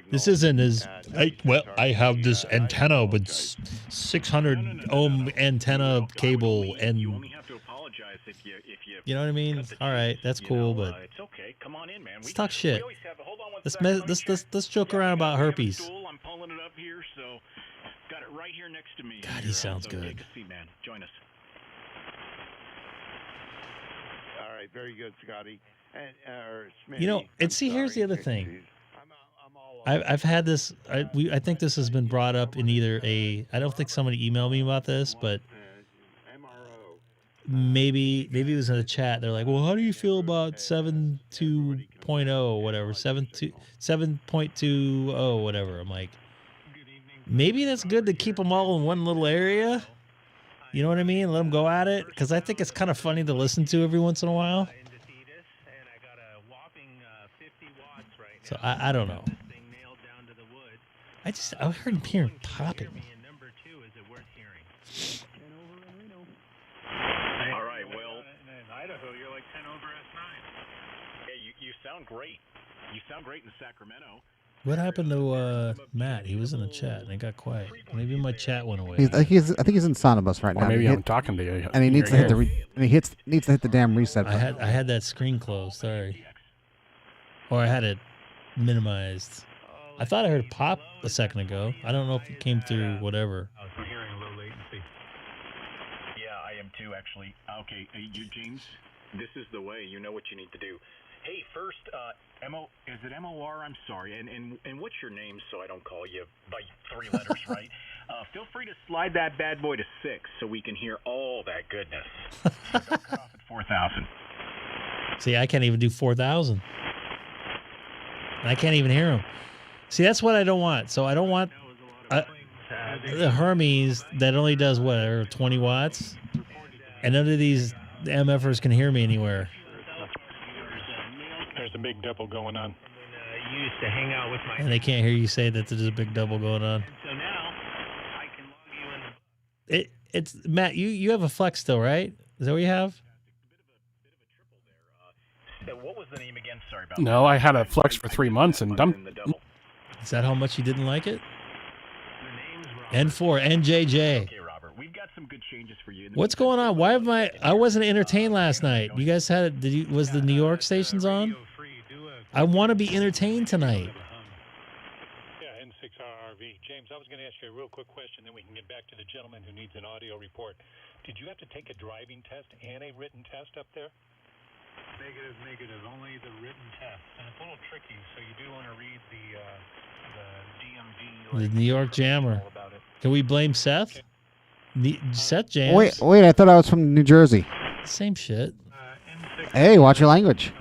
This isn't as I have this antenna with 600 ohm antenna cable, and You only have to apologize if you you know what I mean. All right, that's cool, but it's okay. Come on in, man. let's talk shit. Hold on one second. Let's joke around about herpes. I'm pulling it up here, so got it right here next to me. God, he sounds good. Take a seat, man. Join us. All right, very good, Scotty. You know, and see, here's the other thing. I've had this. I think this has been brought up in either a. I don't think somebody emailed me about this, but maybe it was in the chat. They're like, well, how do you feel about 7.2.0 whatever, 7.20 whatever? I'm like, maybe that's good to keep them all in one little area. You know what I mean? Let them go at it, because I think it's kind of funny to listen to every once in a while. So I don't know. I heard him hearing popping. All right, well, in Idaho, you're like 10 over S9. Hey, you sound great. You sound great in Sacramento. What happened to Matt? He was in the chat and it got quiet. Maybe my chat went away. I think he's in Sonobus right now. Maybe I'm talking to you. And he needs to hit needs to hit the damn reset button. I had that screen closed. Sorry, or I had it minimized. I thought I heard pop a second ago. I don't know if it came through whatever. I'm hearing low latency. Yeah, I am too, actually. Okay, you, James, this is the way. You know what you need to do. Hey, first, is it MOR? I'm sorry. And what's your name so I don't call you by 3 letters, right? Feel free to slide that bad boy to 6 so we can hear all that goodness. Don't cut off at 4,000. See, I can't even do 4,000. I can't even hear him. See, that's what I don't want. So I don't want the Hermes that only does what, 20 watts? And none of these MFers can hear me anywhere. There's a big double going on. Used to hang out with my. And they can't hear you say that there's a big double going on. So now I can log you in. It's Matt. You have a flex still, right? Is that what you have? What was the name again? Sorry about No, I had a Flex for 3 months and dumped. Is that how much you didn't like it? N4, NJJ. Okay, Robert, we've got some good changes for you. What's going on? Why am I wasn't entertained last night. You guys had it. Was the New York stations on? I want to be entertained tonight. Yeah, N6RRV. James, I was going to ask you a real quick question, then we can get back to the gentleman who needs an audio report. Did you have to take a driving test and a written test up there? Negative. Only the written test. And it's a little tricky, so you do want to read the DMV. The New York Jammer. Can we blame Seth? Seth James. Wait! I thought I was from New Jersey. Same shit. Hey, watch your language.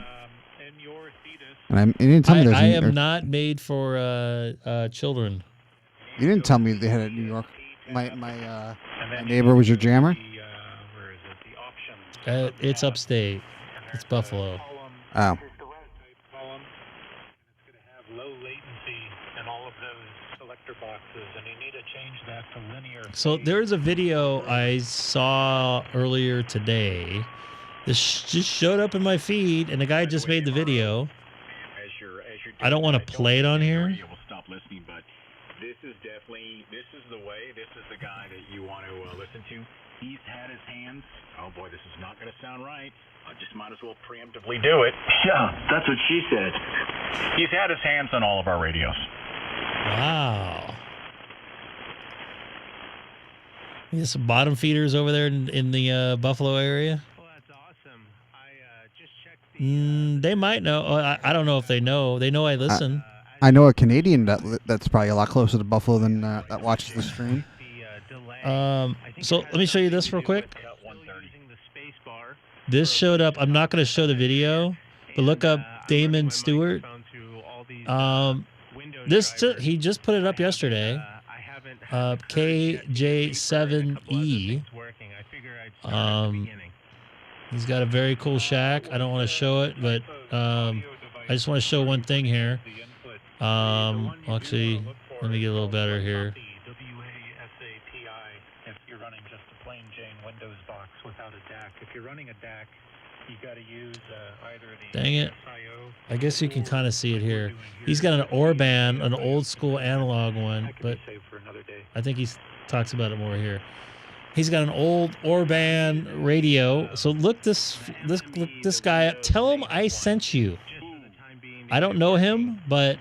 And you didn't tell me there's. I am not made for children. You didn't tell me they had a New York. My neighbor was your jammer. It's upstate. It's Buffalo. Oh. low latency in all of those selector boxes, and you need to change that to linear. So there's a video I saw earlier today. This just showed up in my feed, and the guy just made the video. I don't want to play it on here. We'll stop listening, but this is the way. This is the guy that you want to listen to. He's had his hands. Oh boy, this is not going to sound right. I just might as well preemptively do it. Yeah, that's what she said. He's had his hands on all of our radios. Wow. There's some bottom feeders over there in the Buffalo area. Well, that's awesome. I just checked the. They might know. I don't know if they know. They know I listen. I know a Canadian that's probably a lot closer to Buffalo than that watches the stream. So let me show you this real quick. This showed up. I'm not going to show the video, but look up Damon Stewart. He just put it up yesterday. K6EGG. He's got a very cool shack. I don't want to show it, but I just want to show one thing here. Actually, let me get a little better here. If you're running just a plain Jane Windows box without a DAC. If you're running a DAC, you got to use either the Dang it. I guess you can kind of see it here. He's got an Orban, an old school analog one, but I think he talks about it more here. He's got an old Orban radio. So look this guy up. Tell him I sent you. I don't know him, but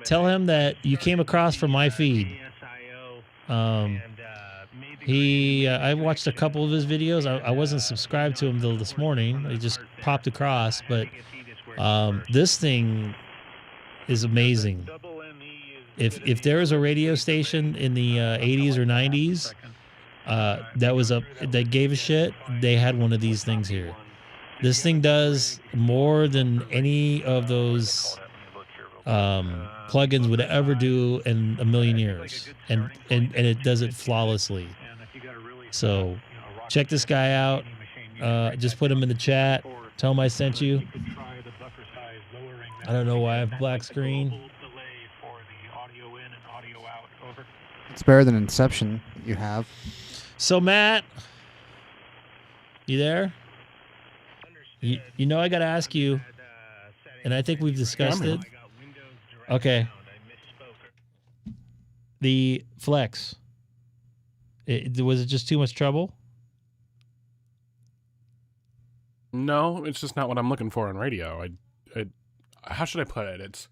tell him that you came across from my feed. I watched a couple of his videos. I wasn't subscribed to him till this morning. I just popped across, but this thing is amazing. If there was a radio station in the 80s or 90s that gave a shit, they had one of these things here. This thing does more than any of those plugins would ever do in a million years, and it does it flawlessly. So check this guy out. Just put him in the chat. Tell him I sent you. I don't know why I have black screen. It's better than Inception that you have. So Matt, you there? You know I got to ask you, and I think we've discussed it. Okay. The Flex. Was it just too much trouble? No, it's just not what I'm looking for on radio. How should I put it?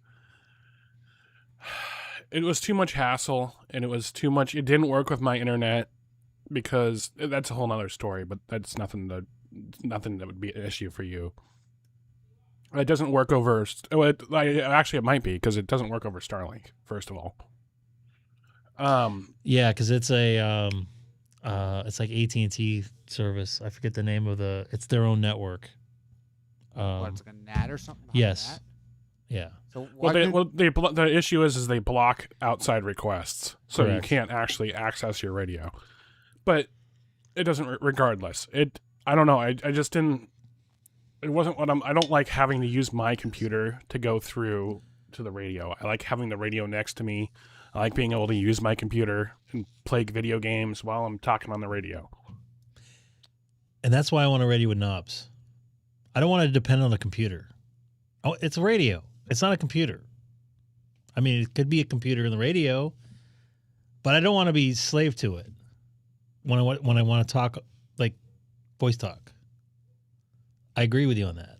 It was too much hassle, and it was too much. It didn't work with my internet because that's a whole nother story. But that's nothing that would be an issue for you. It doesn't work over. Actually, it might be because it doesn't work over Starlink. First of all. Yeah, because it's a it's like AT&T service. I forget the name of it's their own network. It's like a NAT or something? Yes. That? Yeah. So the issue is they block outside requests, so Correct. You can't actually access your radio. But it doesn't. Regardless, I don't know. I just didn't. It wasn't what I don't like having to use my computer to go through to the radio. I like having the radio next to me. I like being able to use my computer and play video games while I'm talking on the radio. And that's why I want a radio with knobs. I don't want to depend on a computer. Oh, it's a radio. It's not a computer. I mean, it could be a computer in the radio, but I don't want to be slave to it when I want to talk, like voice talk. I agree with you on that.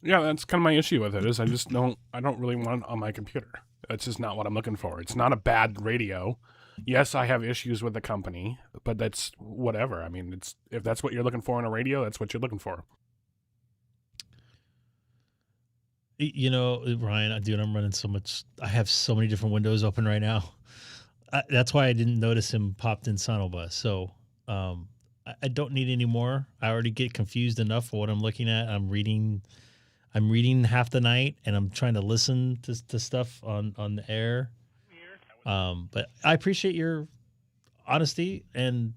Yeah, that's kind of my issue with it. Is I don't really want it on my computer. That's just not what I'm looking for. It's not a bad radio. Yes, I have issues with the company, but that's whatever. I mean, if that's what you're looking for in a radio, that's what you're looking for. You know, Ryan, I'm running so much. I have so many different windows open right now. That's why I didn't notice him popped in Sonobus. So I don't need any more. I already get confused enough for what I'm looking at. I'm reading half the night, and I'm trying to listen to stuff on the air. But I appreciate your honesty, and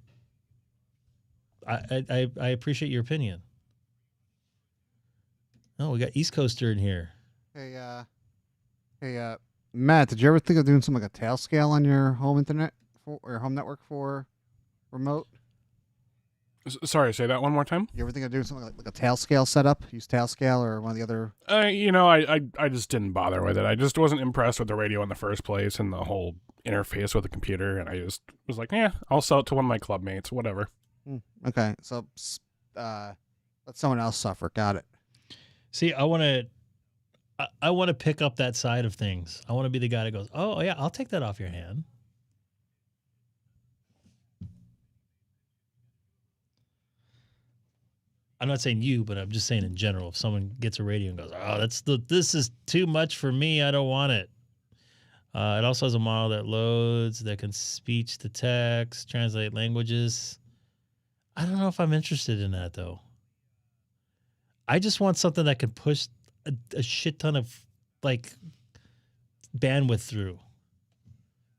I appreciate your opinion. Oh, we got East Coaster in here. Hey, Matt, did you ever think of doing something like a tail scale on your home internet or your home network for remote? Sorry, say that one more time. You ever think of doing something like a tail scale setup? Use tail scale or one of the other? I just didn't bother with it. I just wasn't impressed with the radio in the first place and the whole interface with the computer, and I just was like, I'll sell it to one of my club mates, whatever. Okay, so let someone else suffer. Got it. See, I want to pick up that side of things. I want to be the guy that goes, oh yeah, I'll take that off your hand. I'm not saying you, but I'm just saying in general. If someone gets a radio and goes, "Oh, this is too much for me. I don't want it." It also has a model that loads, that can speech to text, translate languages. I don't know if I'm interested in that though. I just want something that can push a shit ton of like bandwidth through.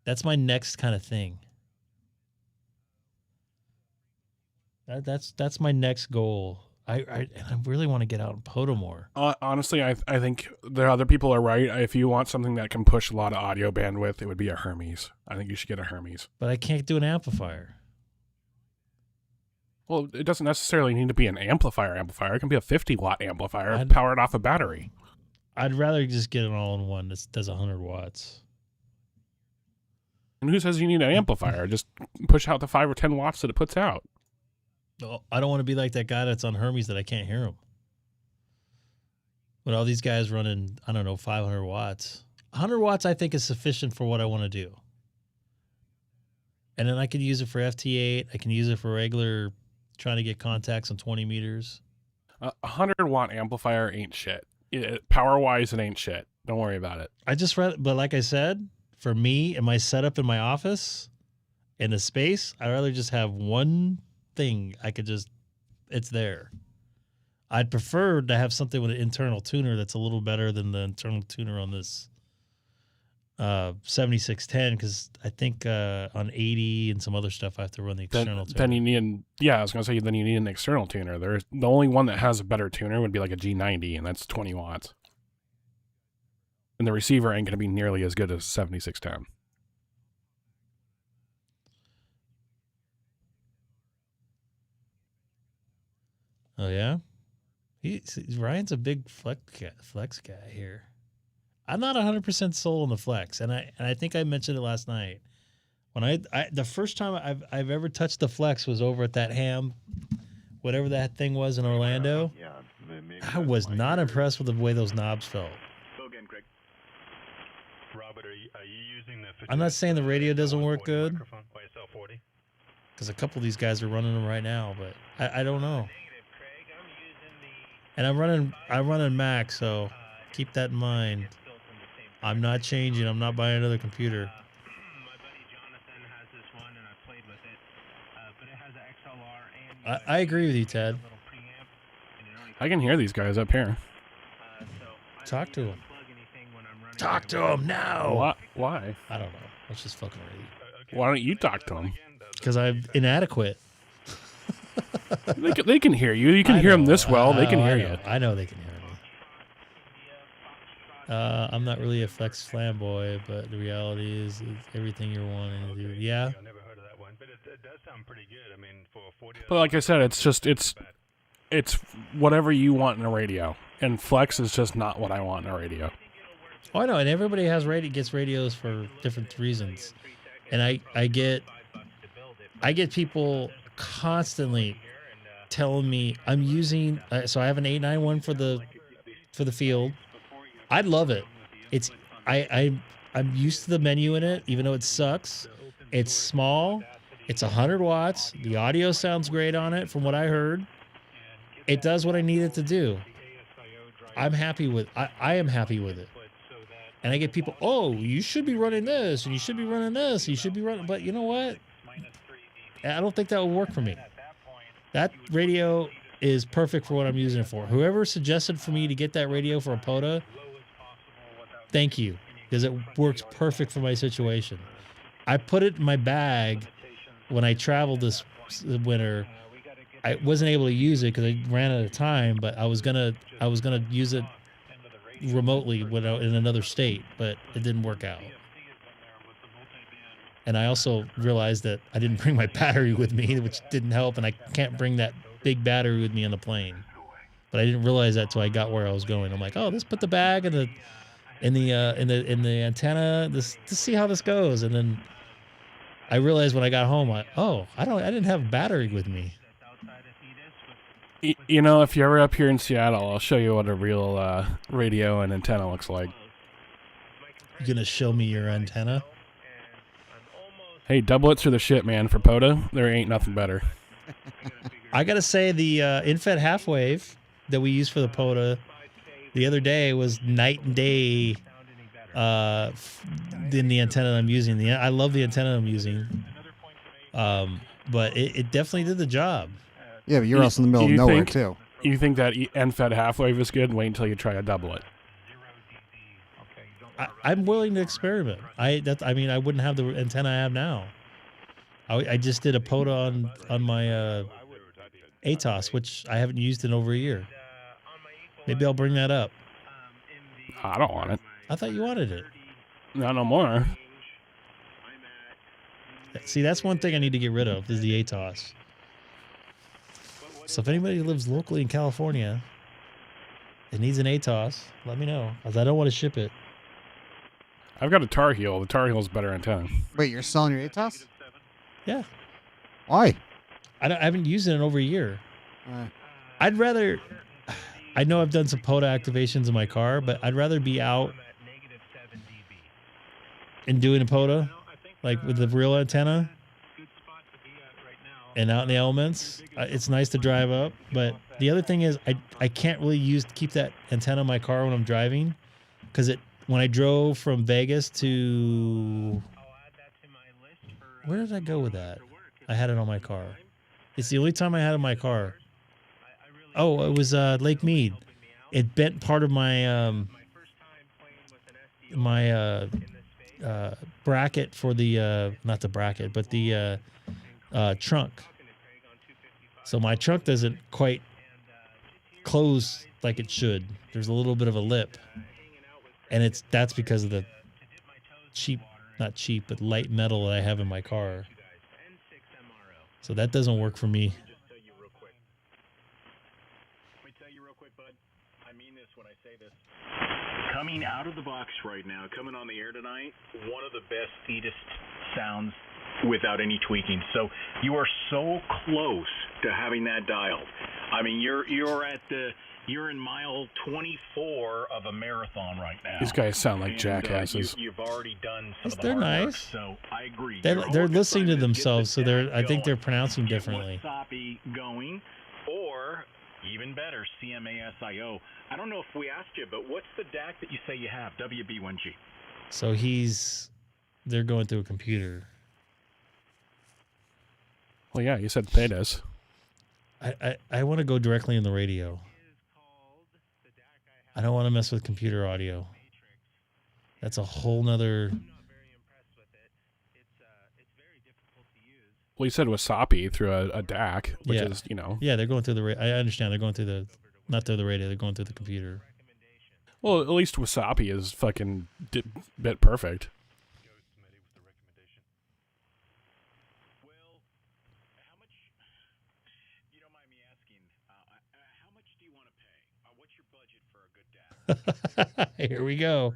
That's my next kind of thing. That's my next goal. I really want to get out and POTA more. Honestly, I think the other people are right. If you want something that can push a lot of audio bandwidth, it would be a Hermes. I think you should get a Hermes. But I can't do an amplifier. Well, it doesn't necessarily need to be an amplifier. It can be a 50-watt amplifier powered off a battery. I'd rather just get an all-in-one that does 100 watts. And who says you need an amplifier? Just push out the 5 or 10 watts that it puts out. No, I don't want to be like that guy that's on Hermes that I can't hear him. But all these guys running, 500 watts. 100 watts I think is sufficient for what I want to do. And then I can use it for FT8. I can use it for regular trying to get contacts on 20 meters. A 100-watt amplifier ain't shit. Power-wise, it ain't shit. Don't worry about it. But like I said, for me and my setup in my office, in the space, I'd rather just have one thing. It's there. I'd prefer to have something with an internal tuner that's a little better than the internal tuner on this 7610, because I think on 80 and some other stuff I have to run the external tuner. Then you need then you need an external tuner. The only one that has a better tuner would be like a G90, and that's 20 watts. And the receiver ain't going to be nearly as good as 7610. Oh yeah, Ryan's a big flex guy here. I'm not 100% sold on the flex, and I think I mentioned it last night. When I the first time I've ever touched the flex was over at that ham, whatever that thing was in Orlando. Yeah, I was not impressed with the way those knobs felt. Go again, Craig. Robert, are you using the? I'm not saying the radio doesn't work good, YSL 40? because a couple of these guys are running them right now, but I don't know. And I'm running Mac, so keep that in mind. I'm not changing. I'm not buying another computer. My buddy Jonathan has this one, and I played with it. But it has an XLR and... I agree with you, Ted. I can hear these guys up here. Talk to him. Talk to him now. Why? I don't know. Let's just fucking read. Why don't you talk to them? Because I'm inadequate. They can hear you. You can hear them this well. They can hear you. I know they can hear me. I'm not really a flex flamboy, but the reality is everything you're wanting to do. Yeah. I never heard of that one, but it does sound pretty good. I mean, for 40. But like I said, it's whatever you want in a radio, and flex is just not what I want in a radio. Oh, I know, and everybody gets radios for different reasons, and I get people constantly telling me I'm using. So I have an 891 for the field. I love it. I'm used to the menu in it, even though it sucks. It's small. It's 100 watts. The audio sounds great on it, from what I heard. It does what I need it to do. I'm happy with. I am happy with it. And I get people, oh, you should be running this, and you should be running this, and you should be running. But you know what? I don't think that would work for me. That radio is perfect for what I'm using it for. Whoever suggested for me to get that radio for a POTA, thank you, because it works perfect for my situation. I put it in my bag when I traveled this winter. I wasn't able to use it because I ran out of time, but I was gonna use it remotely when in another state, but it didn't work out. And I also realized that I didn't bring my battery with me, which didn't help, and I can't bring that big battery with me on the plane. But I didn't realize that till I got where I was going. I'm like, oh, let's put the bag in the antenna. Let's see how this goes. And then I realized when I got home, I didn't have a battery with me. You know, if you're ever up here in Seattle, I'll show you what a real radio and antenna looks like. You gonna show me your antenna? Hey, doublets are the shit, man. For POTA, there ain't nothing better. I gotta say the InFed half wave that we used for the POTA the other day was night and day than the antenna I'm using. I love the antenna I'm using, but it definitely did the job. Yeah, but you're also in the middle of nowhere too. You think that NFED half wave is good? Wait until you try a doublet. I'm willing to experiment. I wouldn't have the antenna I have now. I just did a POTA on my ATOS, which I haven't used in over a year. Maybe I'll bring that up. I don't want it. I thought you wanted it. Not no more. See, that's one thing I need to get rid of is the ATOS. So if anybody lives locally in California and needs an ATOS, let me know, because I don't want to ship it. I've got a Tar Heel. The Tar Heel's better antenna. Wait, you're selling your ATOS? Yeah. Why? I haven't used it in over a year. I'd rather... I know I've done some POTA activations in my car, but I'd rather be out and doing a POTA, like with the real antenna, and out in the elements. It's nice to drive up, but the other thing is I can't really keep that antenna in my car when I'm driving, because when I drove from Vegas to... Where did I go with that? I had it on my car. It's the only time I had it in my car. Oh, it was Lake Mead. It bent part of my bracket for the not the bracket, but the trunk. So my trunk doesn't quite close like it should. There's a little bit of a lip, and that's because of the not cheap, but light metal that I have in my car. So that doesn't work for me. Coming out of the box right now, coming on the air tonight, one of the best Thetis sounds without any tweaking. So you are so close to having that dialed. I mean, you're in mile 24 of a marathon right now. These guys sound like jackasses. You've already done some of the They're hard nice. work, so I agree. They're listening to themselves, so I think they're pronouncing differently. Going, or even better, CMASIO. I don't know if we asked you, but what's the DAC that you say you have? WB1G. So they're going through a computer. Well, yeah, you said they does. I want to go directly in the radio. I don't want to mess with computer audio. That's a whole nother... Well, you said Wasapi through a DAC, which is, Yeah, they're going through the... I understand. They're going through the... Not through the radio. They're going through the computer. Well, at least Wasapi is fucking bit perfect. Well, how much... You don't mind me asking, how much do you want to pay? What's your budget for a good DAC? Here we go.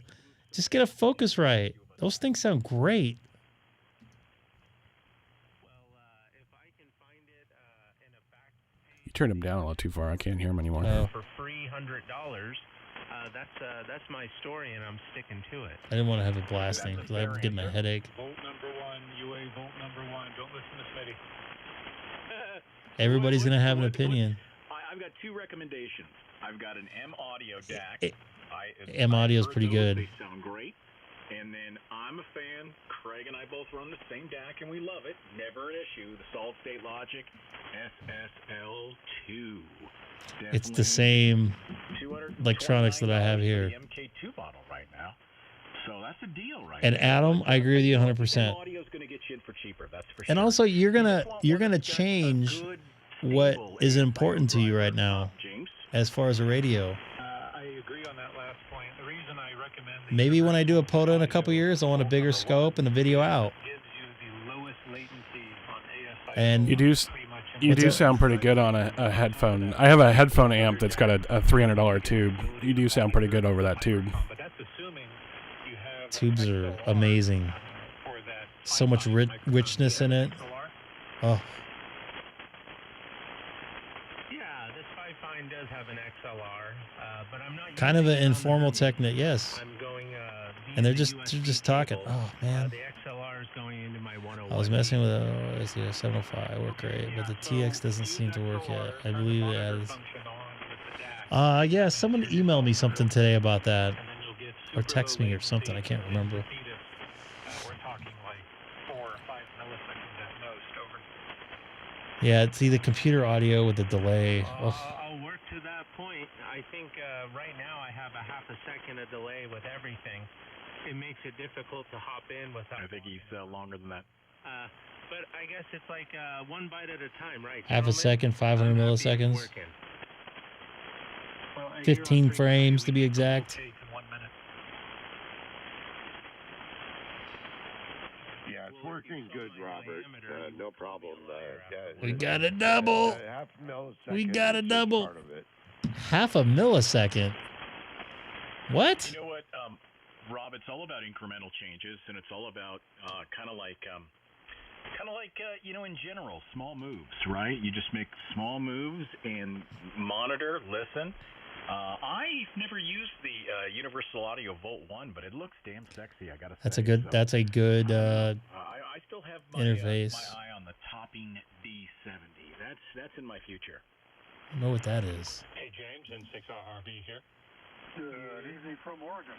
Just get a focus right. Those things sound great. You turned him down a little too far. I can't hear him anymore. For $300, that's my story, and I'm sticking to it. I didn't want to have it blasting because I'm getting a headache. Vote number one, UA vote number one. Don't listen to Smitty. Everybody's going to have an opinion. I've got two recommendations. I've got an M Audio DAC. M Audio is pretty good. They sound great. And then I'm a fan. Craig and I both run the same DAC, and we love it. Never an issue. The Solid State Logic SSL2. It's the same electronics that I have here. MK2 model right now. So that's a deal, right? And Adam, I agree with you 100%. Audio's going to get you in for cheaper. That's for sure. And also, you're gonna change what is important to you right now, as far as a radio. I agree on that last point. The reason I recommend Maybe when I do a POTA in a couple years, I want a bigger scope and a video out. gives you the lowest latency on ASI. And You do What's that? sound pretty good on a headphone. I have a headphone amp that's got a $300 tube. You do sound pretty good over that tube. But that's assuming you have Tubes are amazing. for that So much richness in it. Oh, Yeah, this 5 does have an XLR, but I'm not kind of using an it on informal the- technique, yes. I'm going And they're via just the they're USB just talking. cable. Oh man, The XLR is going into my 101. I was messing with a 705. Worked great, but the TX doesn't seem to work yet. I believe it has. Yeah, someone emailed me something today about that, or text me or something. I can't remember. We're talking like 4 or 5 milliseconds at most. Over. Yeah, it's the computer audio with the delay. Oh, I'll work to that point. I think right now I have a half a second of delay with everything. It makes it difficult to hop in without. I think he's longer than that. But I guess it's like one bite at a time, right? half a gentlemen? second, 500 I'm happy it's milliseconds, working. Well, you're on 15 frequency. frames to be We can exact. take in 1 minute. Yeah, it's working good, Robert. No problem. We got a double. Half a millisecond. We got a is just double. part of it. Half a millisecond. What? You know what, Rob? It's all about incremental changes, and it's all about kind of like in general, small moves, right? You just make small moves and monitor, listen. I've never used the Universal Audio Volt 1, but it looks damn sexy. I gotta say. That's a good. So, That's a good. I still have my interface. my eye on the Topping D70. That's in my future. I don't know what that is. Hey, James, N6RRB here. Good evening from Oregon.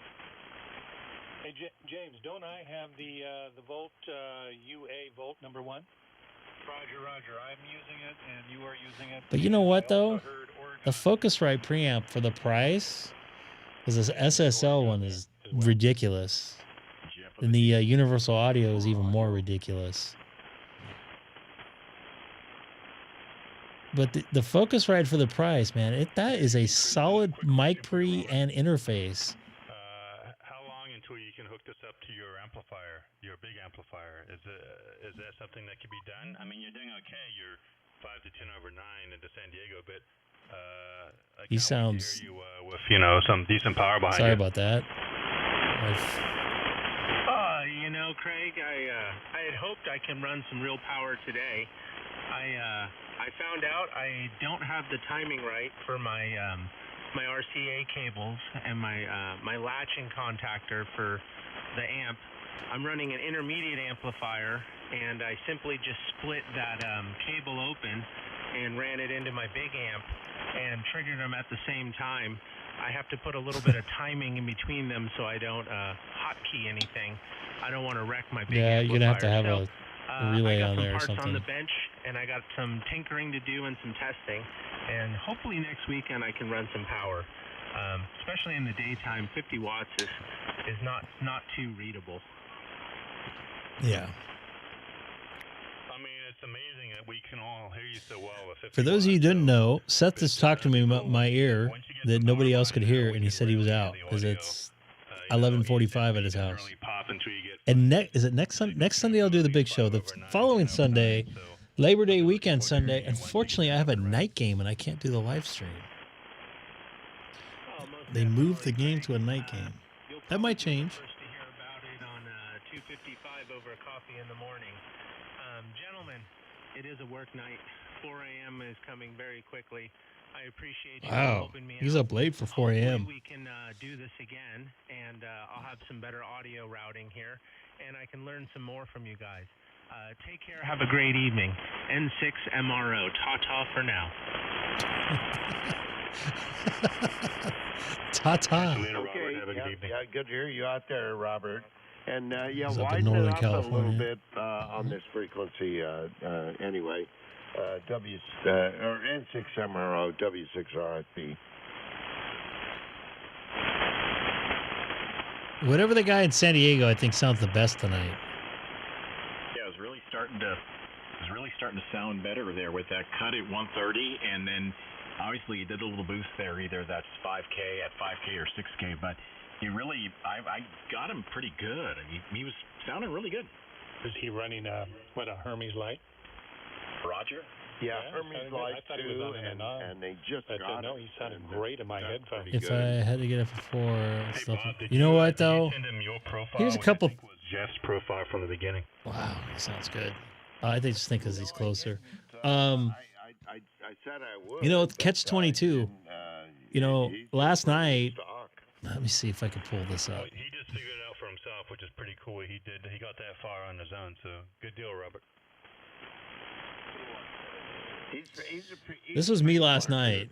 Hey, James, don't I have the Volt UA Volt number 1? Roger. I'm using it, and you are using it. But you know what, I though? also heard Oregon The Focusrite preamp for the price, because this SSL one is ridiculous, and the Universal Audio is even more ridiculous. But the Focusrite for the price, man, that is a solid mic pre and interface. How long until you can hook this up to your amplifier, your big amplifier? Is that something that can be done? I mean, you're doing okay. You're 5 to 10 over 9 into San Diego, but I He can't wait to sounds. hear you with some decent power behind Sorry you. about that. Craig, I had hoped I can run some real power today. I found out I don't have the timing right for my my RCA cables and my latching contactor for the amp. I'm running an intermediate amplifier, and I simply just split that cable open and ran it into my big amp and triggered them at the same time. I have to put a little bit of timing in between them so I don't hotkey anything. I don't want to wreck my big Yeah, you're gonna have to have amplifier. a relay I got on some there or parts on something. the bench, and I got some tinkering to do and some testing. And hopefully next weekend I can run some power. Especially in the daytime, 50 watts is not too readable. Yeah. I mean, it's amazing that we can all hear you so well with 50 For those of you who watts, didn't so know, Seth just talked to me about my ear once you get that the nobody power else could behind hear, it, and he we said can he was really out hear the because audio. it's You know, 11:45 at his you can house. really pop until you get And is it next Sunday? I'll do the big show. The following Sunday, Labor Day weekend Sunday. Unfortunately, I have a night game and I can't do the live stream. They moved the game to a night game. That might change. First to hear about it on 255 over a coffee in the morning. Gentlemen, it is a work night. 4 a.m. is coming very quickly. I appreciate you Wow, helping me he's out. up late for 4 a.m. Hopefully we can do this again, and I'll have some better audio routing here, and I can learn some more from you guys. Take care. Have a great evening. N6MRO. Ta-ta for now. Ta-ta. Okay. Have a good evening. Yeah, good to hear you out there, Robert. And He's up in widen Northern it up a little California. bit on this frequency. Anyway, or N6MRO W6RFP. Whatever the guy in San Diego, I think, sounds the best tonight. Yeah, it was really starting to sound better there with that cut at 130, and then obviously you did a little boost there. Either that's 5K at 5K or 6K, but you really, I got him pretty good. I mean, he was sounding really good. Is he running a Hermes light? Roger. Yeah, Yeah, Hermes sounded good. Light I thought he was too, on an anon. and they just But got no, him, he sounded and great in my that's headphones. pretty If good. I had to get it for 4 Hey, stuff. Bob, did You know what did though? You send him your profile, Here's a which couple- I think was Jeff's profile from the beginning. Wow, he sounds good. I think just think because he's closer. I said I would. You know, but, Catch-22, he didn't, you know, he's last pretty night. stock. Let me see if I can pull this up. He just figured it out for himself, which is pretty cool. He got that far on his own, so good deal, Robert. This was me last night.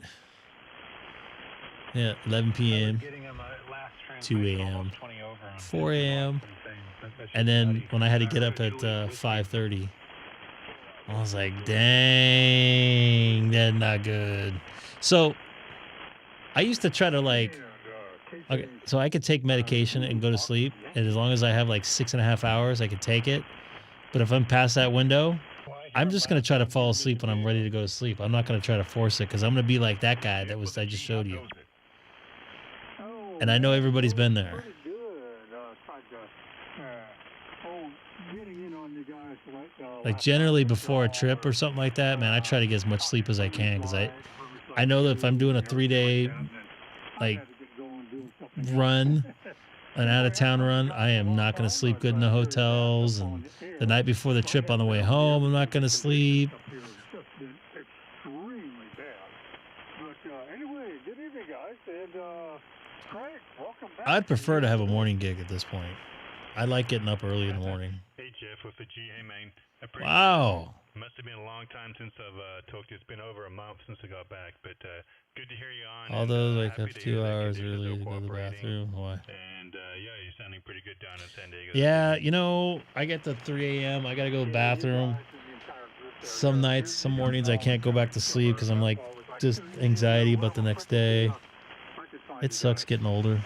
Yeah, 11 p.m., 2 a.m., 4 a.m., and then when I had to get up at 5:30, I was like, dang, that's not good. So I used to try to okay, so I could take medication and go to sleep, and as long as I have like 6.5 hours, I could take it. But if I'm past that window, I'm just going to try to fall asleep when I'm ready to go to sleep. I'm not going to try to force it because I'm going to be like that guy that I just showed you. And I know everybody's been there. Like generally before a trip or something like that, man, I try to get as much sleep as I can because I know that if I'm doing a 3-day like run, an out of town run, I am not going to sleep good in the hotels, and the night before the trip on the way home, I'm not going to sleep. I'd prefer to have a morning gig at this point. I like getting up early in the morning. Hey, Jeff, with the G. Hey, man. I appreciate Wow. it. Must have been a long time since I've talked to you. It's been over a month since I got back, but good to hear you on. Although, and, like, happy up to hear 2 that hours conditions early are to go to the cooperating. bathroom. Why? And, yeah, you're sounding pretty good down in San Diego. Yeah, you know, I get to 3 a.m. I got to go to the bathroom. Some nights, some mornings, I can't go back to sleep because I'm like, just anxiety about the next day. It sucks getting older.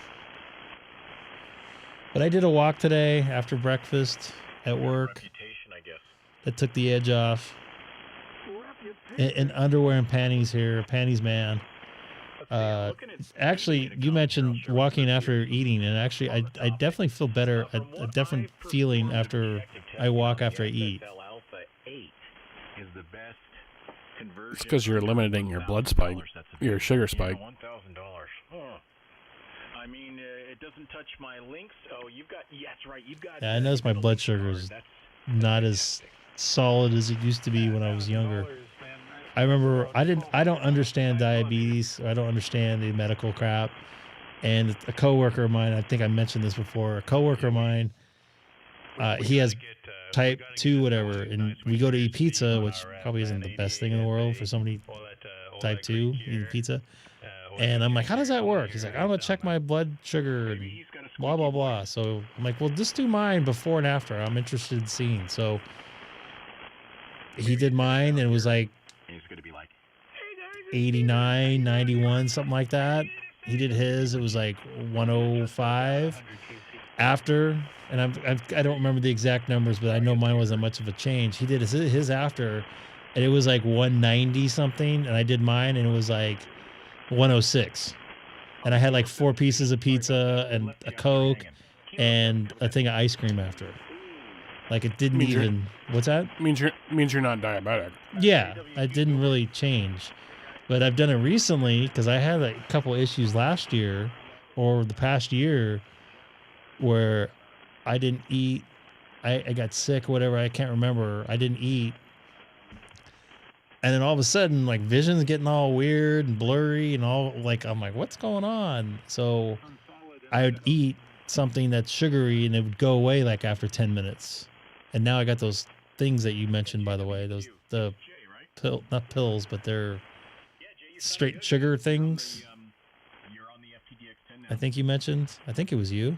But I did a walk today after breakfast at work. Reputation, I guess. That took the edge off. In underwear and panties here, panties man. Actually, you mentioned walking after eating, and actually, I definitely feel better. A different feeling after I walk after I eat. It's because you're eliminating your blood spike, your sugar spike. $1,000. I mean, it doesn't touch my links. Oh, you've got. Yeah, that's right. You've got. Yeah, I noticed my blood sugar is not as solid as it used to be when I was younger. I remember I don't understand diabetes. I don't understand the medical crap. And a coworker of mine, I think I mentioned this before. A coworker of mine, he has type 2 whatever, and we go to eat pizza, which probably isn't the best thing in the world for somebody type 2 eating pizza. And I'm like, how does that work? He's like, I'm gonna check my blood sugar and blah blah blah. So I'm like, well, just do mine before and after. I'm interested in seeing. So he did mine, and it was like 89, 91, something like that. He did his. It was like 105 after, and I don't remember the exact numbers, but I know mine wasn't much of a change. He did his after, and it was like 190 something, and I did mine, and it was like 106. And I had like 4 pieces of pizza and a Coke and a thing of ice cream after. Like it didn't even. What's that? Means you're not diabetic. Yeah, it didn't really change. But I've done it recently because I had a couple issues last year or the past year where I didn't eat. I got sick or whatever. I can't remember. I didn't eat. And then all of a sudden, like vision's getting all weird and blurry and all like, I'm like, what's going on? So I would eat something that's sugary and it would go away like after 10 minutes. And now I got those things that you mentioned, by the way, the not pills, but they're straight sugar things. I think you mentioned. I think it was you.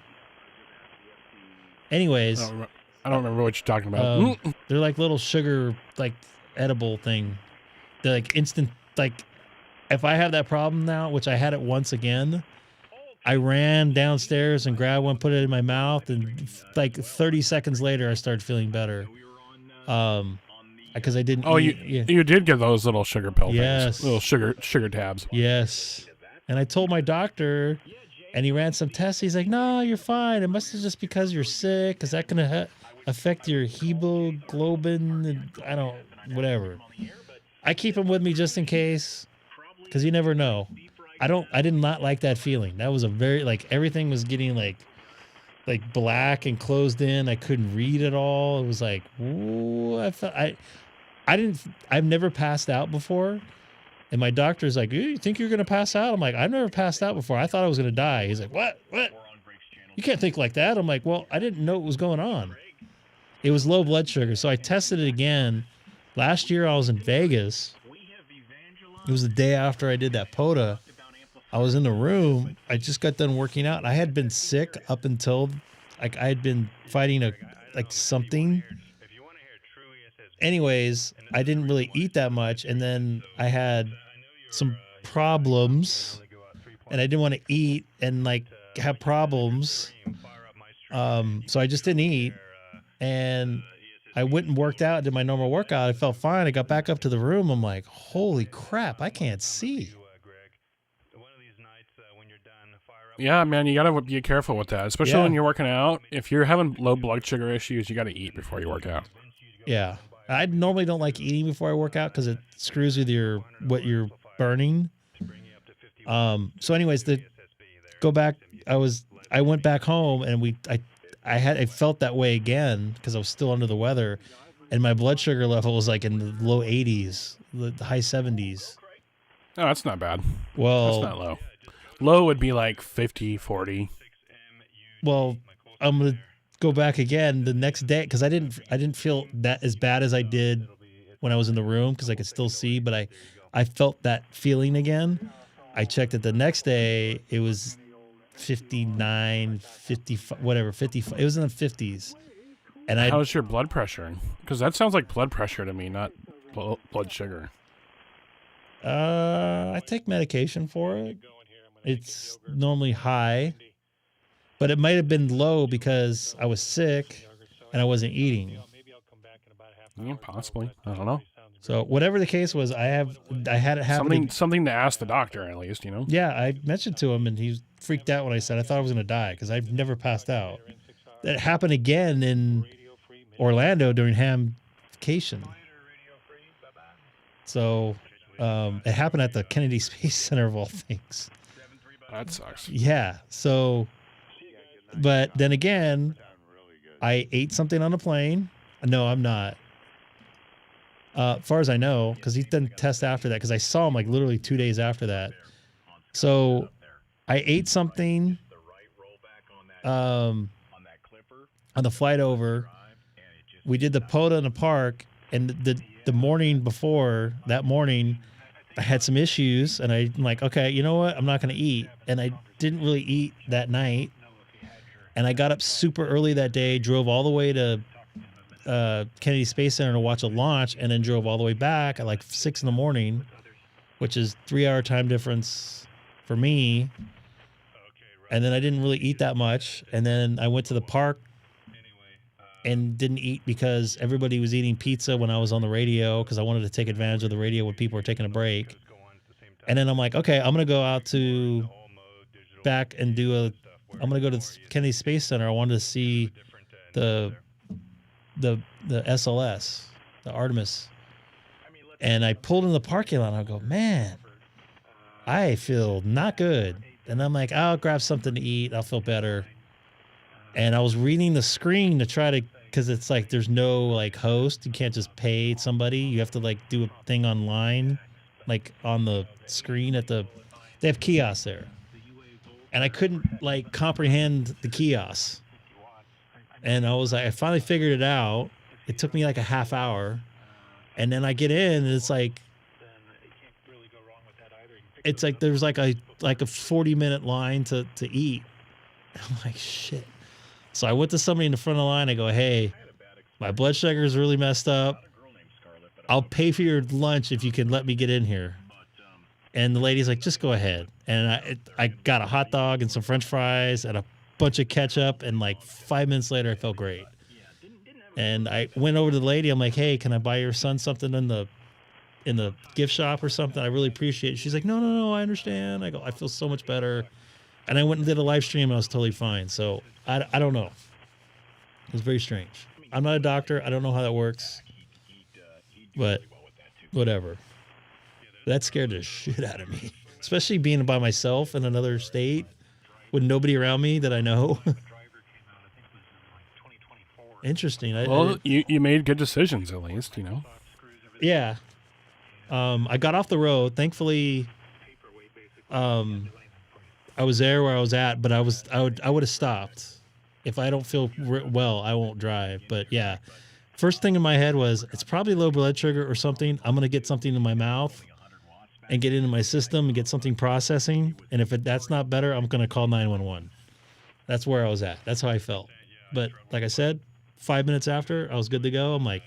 Anyways, I don't remember what you're talking about. They're like little sugar, like edible thing. They're like instant. Like if I have that problem now, which I had it once again, I ran downstairs and grabbed one, put it in my mouth, and like 30 seconds later, I started feeling better. because I didn't. Oh, eat, you did get those little sugar pill Yes. things, little sugar tabs. Yes. And I told my doctor, and he ran some tests. He's like, "No, you're fine. It must have just because you're sick, because that can affect your hemoglobin. And I don't, whatever. I keep him with me just in case, because you never know. I did not like that feeling. That was a very like everything was getting like black and closed in. I couldn't read at all. It was like, ooh, I've never passed out before. And my doctor's like, you think you're going to pass out? I'm like, I've never passed out before. I thought I was going to die. He's like, what? You can't think like that. I'm like, well, I didn't know what was going on. It was low blood sugar. So I tested it again. Last year I was in Vegas. It was the day after I did that POTA. I was in the room. I just got done working out. I had been sick up until like I had been fighting something. Anyways, I didn't really eat that much, and then I had some problems, and I didn't want to eat and like have problems. So I just didn't eat, and I went and worked out, did my normal workout. I felt fine. I got back up to the room. I'm like, holy crap, I can't see. Yeah, man, you gotta be careful with that, especially when you're working out. If you're having low blood sugar issues, you gotta eat before you work out. Yeah. I normally don't like eating before I work out because it screws with what you're burning. So anyways, go back. I went back home and I felt that way again because I was still under the weather, and my blood sugar level was like in the low 80s, the high 70s. Oh, that's not bad. Well, that's not low. Low would be like 50, 40. Well, I'm gonna go back again the next day because I didn't feel that as bad as I did when I was in the room because I could still see, but I felt that feeling again. I checked it the next day. It was 59, 55, whatever, 55. It was in the 50s. And how's your blood pressure? Because that sounds like blood pressure to me, not blood sugar. I take medication for it. It's normally high. But it might have been low because I was sick and I wasn't eating. Yeah, possibly. I don't know. So whatever the case was, I had it happen. Something to ask the doctor at least, you know? Yeah, I mentioned to him and he freaked out when I said I thought I was going to die because I've never passed out. That happened again in Orlando during ham vacation. So it happened at the Kennedy Space Center of all things. That sucks. Yeah. So... But then again, I ate something on the plane. No, I'm not. As far as I know, because he didn't test after that, because I saw him like literally 2 days after that. So I ate something on the flight over. We did the POTA in the park, and the morning before, that morning, I had some issues, and I'm like, okay, you know what? I'm not going to eat. And I didn't really eat that night. And I got up super early that day, drove all the way to Kennedy Space Center to watch a launch, and then drove all the way back at like 6 in the morning, which is 3-hour time difference for me. And then I didn't really eat that much. And then I went to the park and didn't eat because everybody was eating pizza when I was on the radio because I wanted to take advantage of the radio when people were taking a break. And then I'm like, okay, I'm going to go out to back and I'm going to go to the Kennedy Space Center. I wanted to see the SLS, the Artemis. And I pulled in the parking lot and I go, man, I feel not good. And I'm like, I'll grab something to eat. I'll feel better. And I was reading the screen to try to, because it's like there's no like host. You can't just pay somebody. You have to like do a thing online, like on the screen they have kiosks there. And I couldn't like comprehend the kiosk. And I finally figured it out. It took me like a half hour. And then I get in and it's like there's like a 40-minute line to eat. I'm like, shit. So I went to somebody in the front of the line. I go, hey, my blood sugar is really messed up. I'll pay for your lunch if you can let me get in here. And the lady's like, just go ahead. And I got a hot dog and some French fries and a bunch of ketchup. And like 5 minutes later, I felt great. And I went over to the lady. I'm like, hey, can I buy your son something in the gift shop or something? I really appreciate it. She's like, no, I understand. I go, I feel so much better. And I went and did a live stream and I was totally fine. So I don't know. It was very strange. I'm not a doctor. I don't know how that works. But whatever. That scared the shit out of me. Especially being by myself in another state with nobody around me that I know. Interesting. Well, you made good decisions, at least, Yeah. I got off the road. Thankfully, I was there where I was at, but I would have stopped. If I don't feel well, I won't drive. But yeah, first thing in my head was it's probably low blood sugar or something. I'm gonna get something in my mouth and get into my system and get something processing. And if that's not better, I'm gonna call 911. That's where I was at. That's how I felt. But like I said, 5 minutes after, I was good to go. I'm like,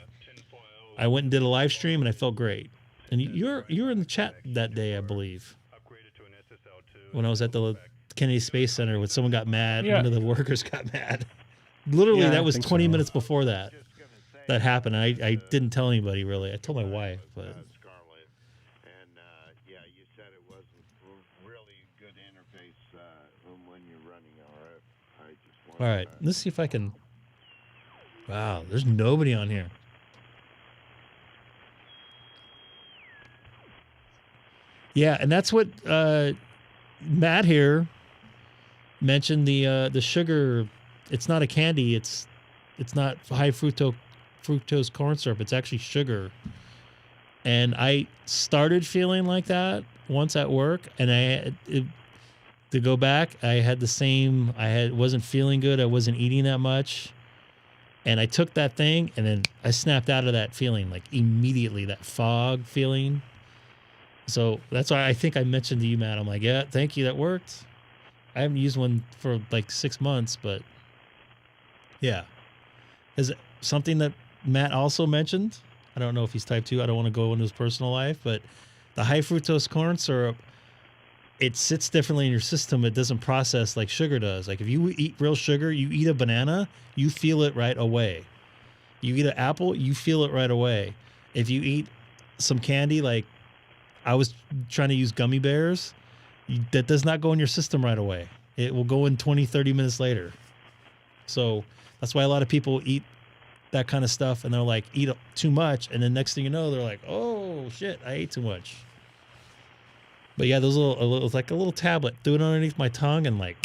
I went and did a live stream and I felt great. And you were in the chat that day, I believe, when I was at the Kennedy Space Center when someone got mad. Yeah. One of the workers got mad. Literally, Yeah, that I was think 20 so. minutes before that happened. I didn't tell anybody, really. I told my wife, but Scarlett, and yeah, you said it wasn't really good interface when you're running RF. I just all right. Let's see if I can. Wow, there's nobody on here. Yeah, and that's what Matt here mentioned. The sugar, it's not a candy. It's not high fructose corn syrup. It's actually sugar. And I started feeling like that once at work, and to go back, I had the same. Wasn't feeling good. I wasn't eating that much, and I took that thing, and then I snapped out of that feeling like immediately. That fog feeling. So that's why I think I mentioned to you, Matt. I'm like, yeah, thank you. That worked. I haven't used one for like 6 months, but yeah. Is it something that Matt also mentioned? I don't know if he's type 2. I don't want to go into his personal life, but the high fructose corn syrup, it sits differently in your system. It doesn't process like sugar does. Like if you eat real sugar, you eat a banana, you feel it right away. You eat an apple, you feel it right away. If you eat some candy, like I was trying to use gummy bears, that does not go in your system right away. It will go in 20, 30 minutes later. So that's why a lot of people eat that kind of stuff and they're like, eat too much. And then next thing you know, they're like, oh shit, I ate too much. But yeah, those it's like a little tablet. Do it underneath my tongue in like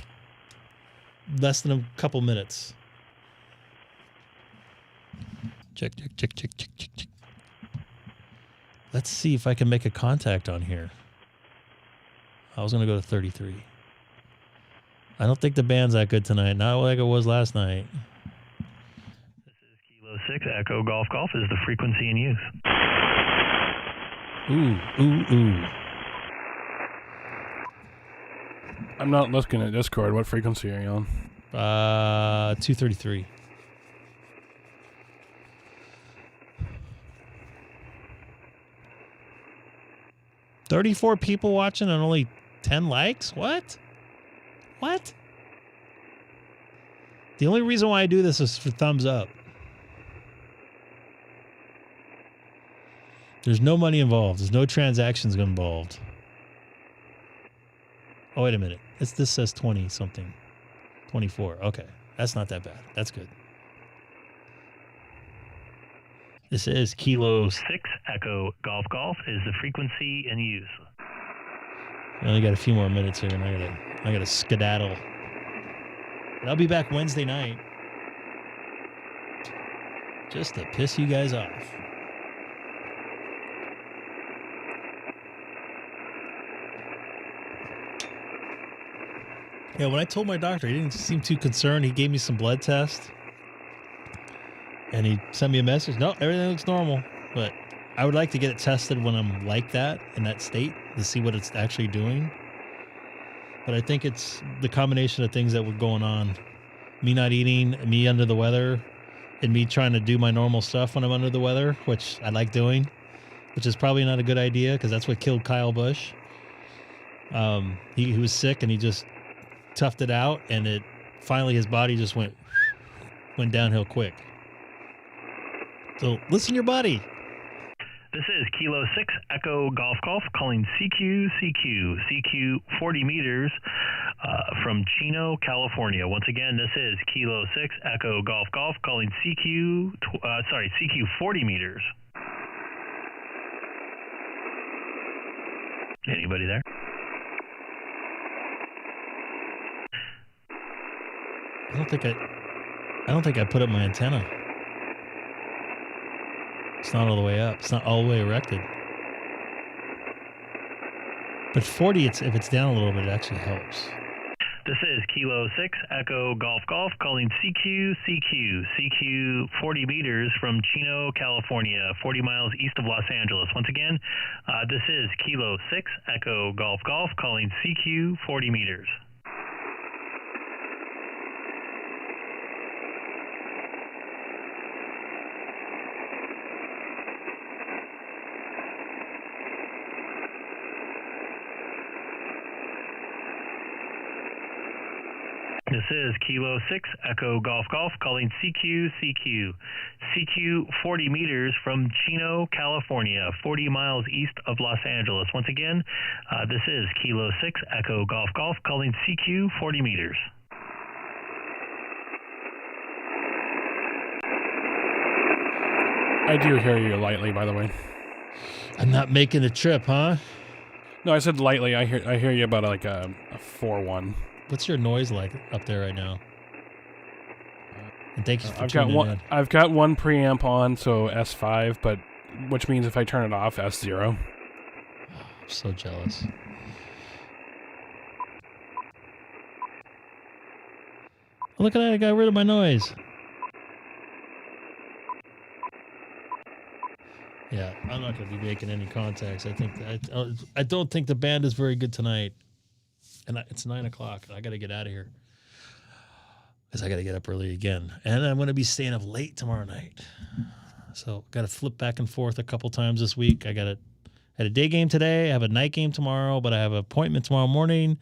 less than a couple minutes. Check. Let's see if I can make a contact on here. I was going to go to 33. I don't think the band's that good tonight. Not like it was last night. This is Kilo 6 Echo Golf Golf is the frequency in use. Ooh. I'm not looking at Discord. What frequency are you on? 233. $34 people watching and only 10 likes? What? The only reason why I do this is for thumbs up. There's no money involved. There's no transactions involved. Oh, wait a minute. This says 20 something. 24. Okay. That's not that bad. That's good. This is Kilo 6 Echo Golf Golf is the frequency in use. I only got a few more minutes here, and I gotta skedaddle. But I'll be back Wednesday night, just to piss you guys off. Yeah, when I told my doctor, he didn't seem too concerned. He gave me some blood tests, and he sent me a message. No, everything looks normal, but I would like to get it tested when I'm like that, in that state, to see what it's actually doing. But I think it's the combination of things that were going on. Me not eating, me under the weather, and me trying to do my normal stuff when I'm under the weather, which I like doing, which is probably not a good idea because that's what killed Kyle Busch. He was sick and he just toughed it out, and it finally his body just went downhill quick. So listen to your body. This is Kilo 6 Echo Golf Golf calling CQ 40 meters from Chino, California. Once again, this is Kilo 6 Echo Golf Golf calling CQ 40 meters. Anybody there? I don't think I put up my antenna. It's not all the way up. It's not all the way erected. But 40, if it's down a little bit, it actually helps. This is Kilo 6 Echo Golf Golf calling CQ 40 meters from Chino, California, 40 miles east of Los Angeles. Once again, this is Kilo 6 Echo Golf Golf calling CQ 40 meters. This is Kilo 6 Echo Golf Golf calling CQ 40 meters from Chino, California, 40 miles east of Los Angeles. Once again, this is Kilo 6 Echo Golf Golf calling CQ 40 meters. I do hear you lightly, by the way. I'm not making a trip, huh? No, I said lightly. I hear you about like a 4-1. What's your noise like up there right now? And thank you for I've got tuning in. I've got one preamp on, so S5, but which means if I turn it off, S0. I'm so jealous. Look at that! I got rid of my noise. Yeah, I'm not going to be making any contacts. I don't think the band is very good tonight. And it's 9 o'clock. I got to get out of here because I got to get up early again. And I'm going to be staying up late tomorrow night. So got to flip back and forth a couple times this week. I had a day game today. I have a night game tomorrow, but I have an appointment tomorrow morning,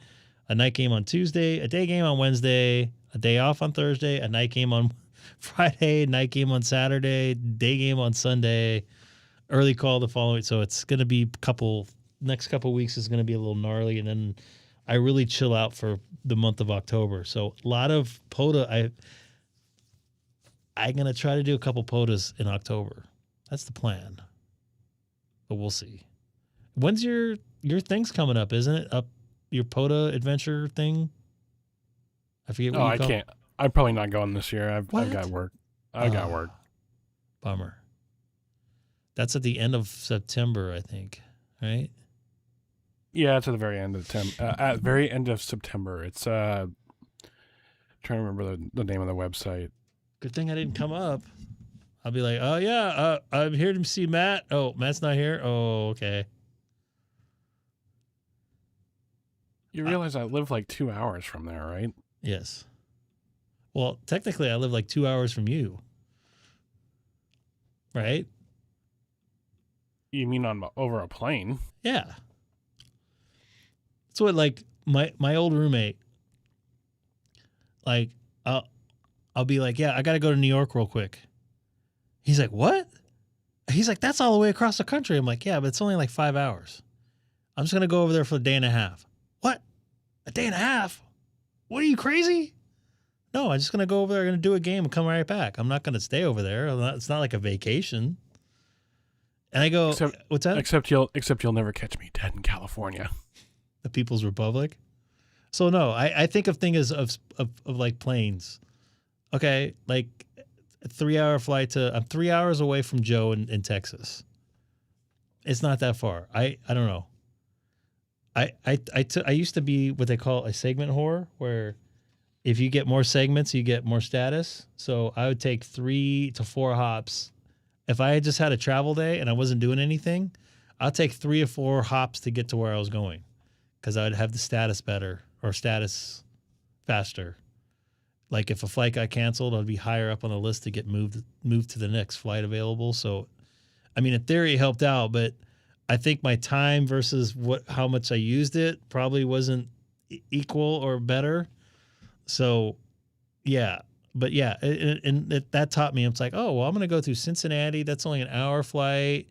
a night game on Tuesday, a day game on Wednesday, a day off on Thursday, a night game on Friday, night game on Saturday, day game on Sunday, early call the following. So it's going to be next couple weeks is going to be a little gnarly. And then I really chill out for the month of October. So a lot of POTA. I'm going to try to do a couple POTAs in October. That's the plan. But we'll see. When's your thing's coming up, isn't it? Up your POTA adventure thing? I forget what you call it. Can't. I'm probably not going this year. I've got work. I got work. Bummer. That's at the end of September, I think. Right? Yeah, it's at the very end of September. It's trying to remember the name of the website. Good thing I didn't come up. I'll be like, oh yeah, I'm here to see Matt. Oh, Matt's not here. Oh, okay. You realize I live like 2 hours from there, right? Yes. Well, technically, I live like 2 hours from you. Right? You mean over a plane? Yeah. That's what, like, my old roommate, like, I'll be like, yeah, I got to go to New York real quick. He's like, what? He's like, that's all the way across the country. I'm like, yeah, but it's only like 5 hours. I'm just going to go over there for a day and a half. What? A day and a half? What, are you crazy? No, I'm just going to go over there, going to do a game and come right back. I'm not going to stay over there. It's not like a vacation. And I go, what's that? Except you'll never catch me dead in California. The People's Republic. So no, I think of things of like planes. Okay, like a 3-hour flight I'm 3 hours away from Joe in Texas. It's not that far. I don't know. I used to be what they call a segment whore, where if you get more segments, you get more status. So I would take 3 to 4 hops. If I had just had a travel day and I wasn't doing anything, I'll take 3 or 4 hops to get to where I was going, because I would have the status better or status faster. Like if a flight got canceled, I'd be higher up on the list to get moved to the next flight available. So, I mean, in theory, it helped out, but I think my time versus how much I used it probably wasn't equal or better. So, yeah, but yeah, that taught me. It's like, oh, well, I'm going to go through Cincinnati. That's only an hour flight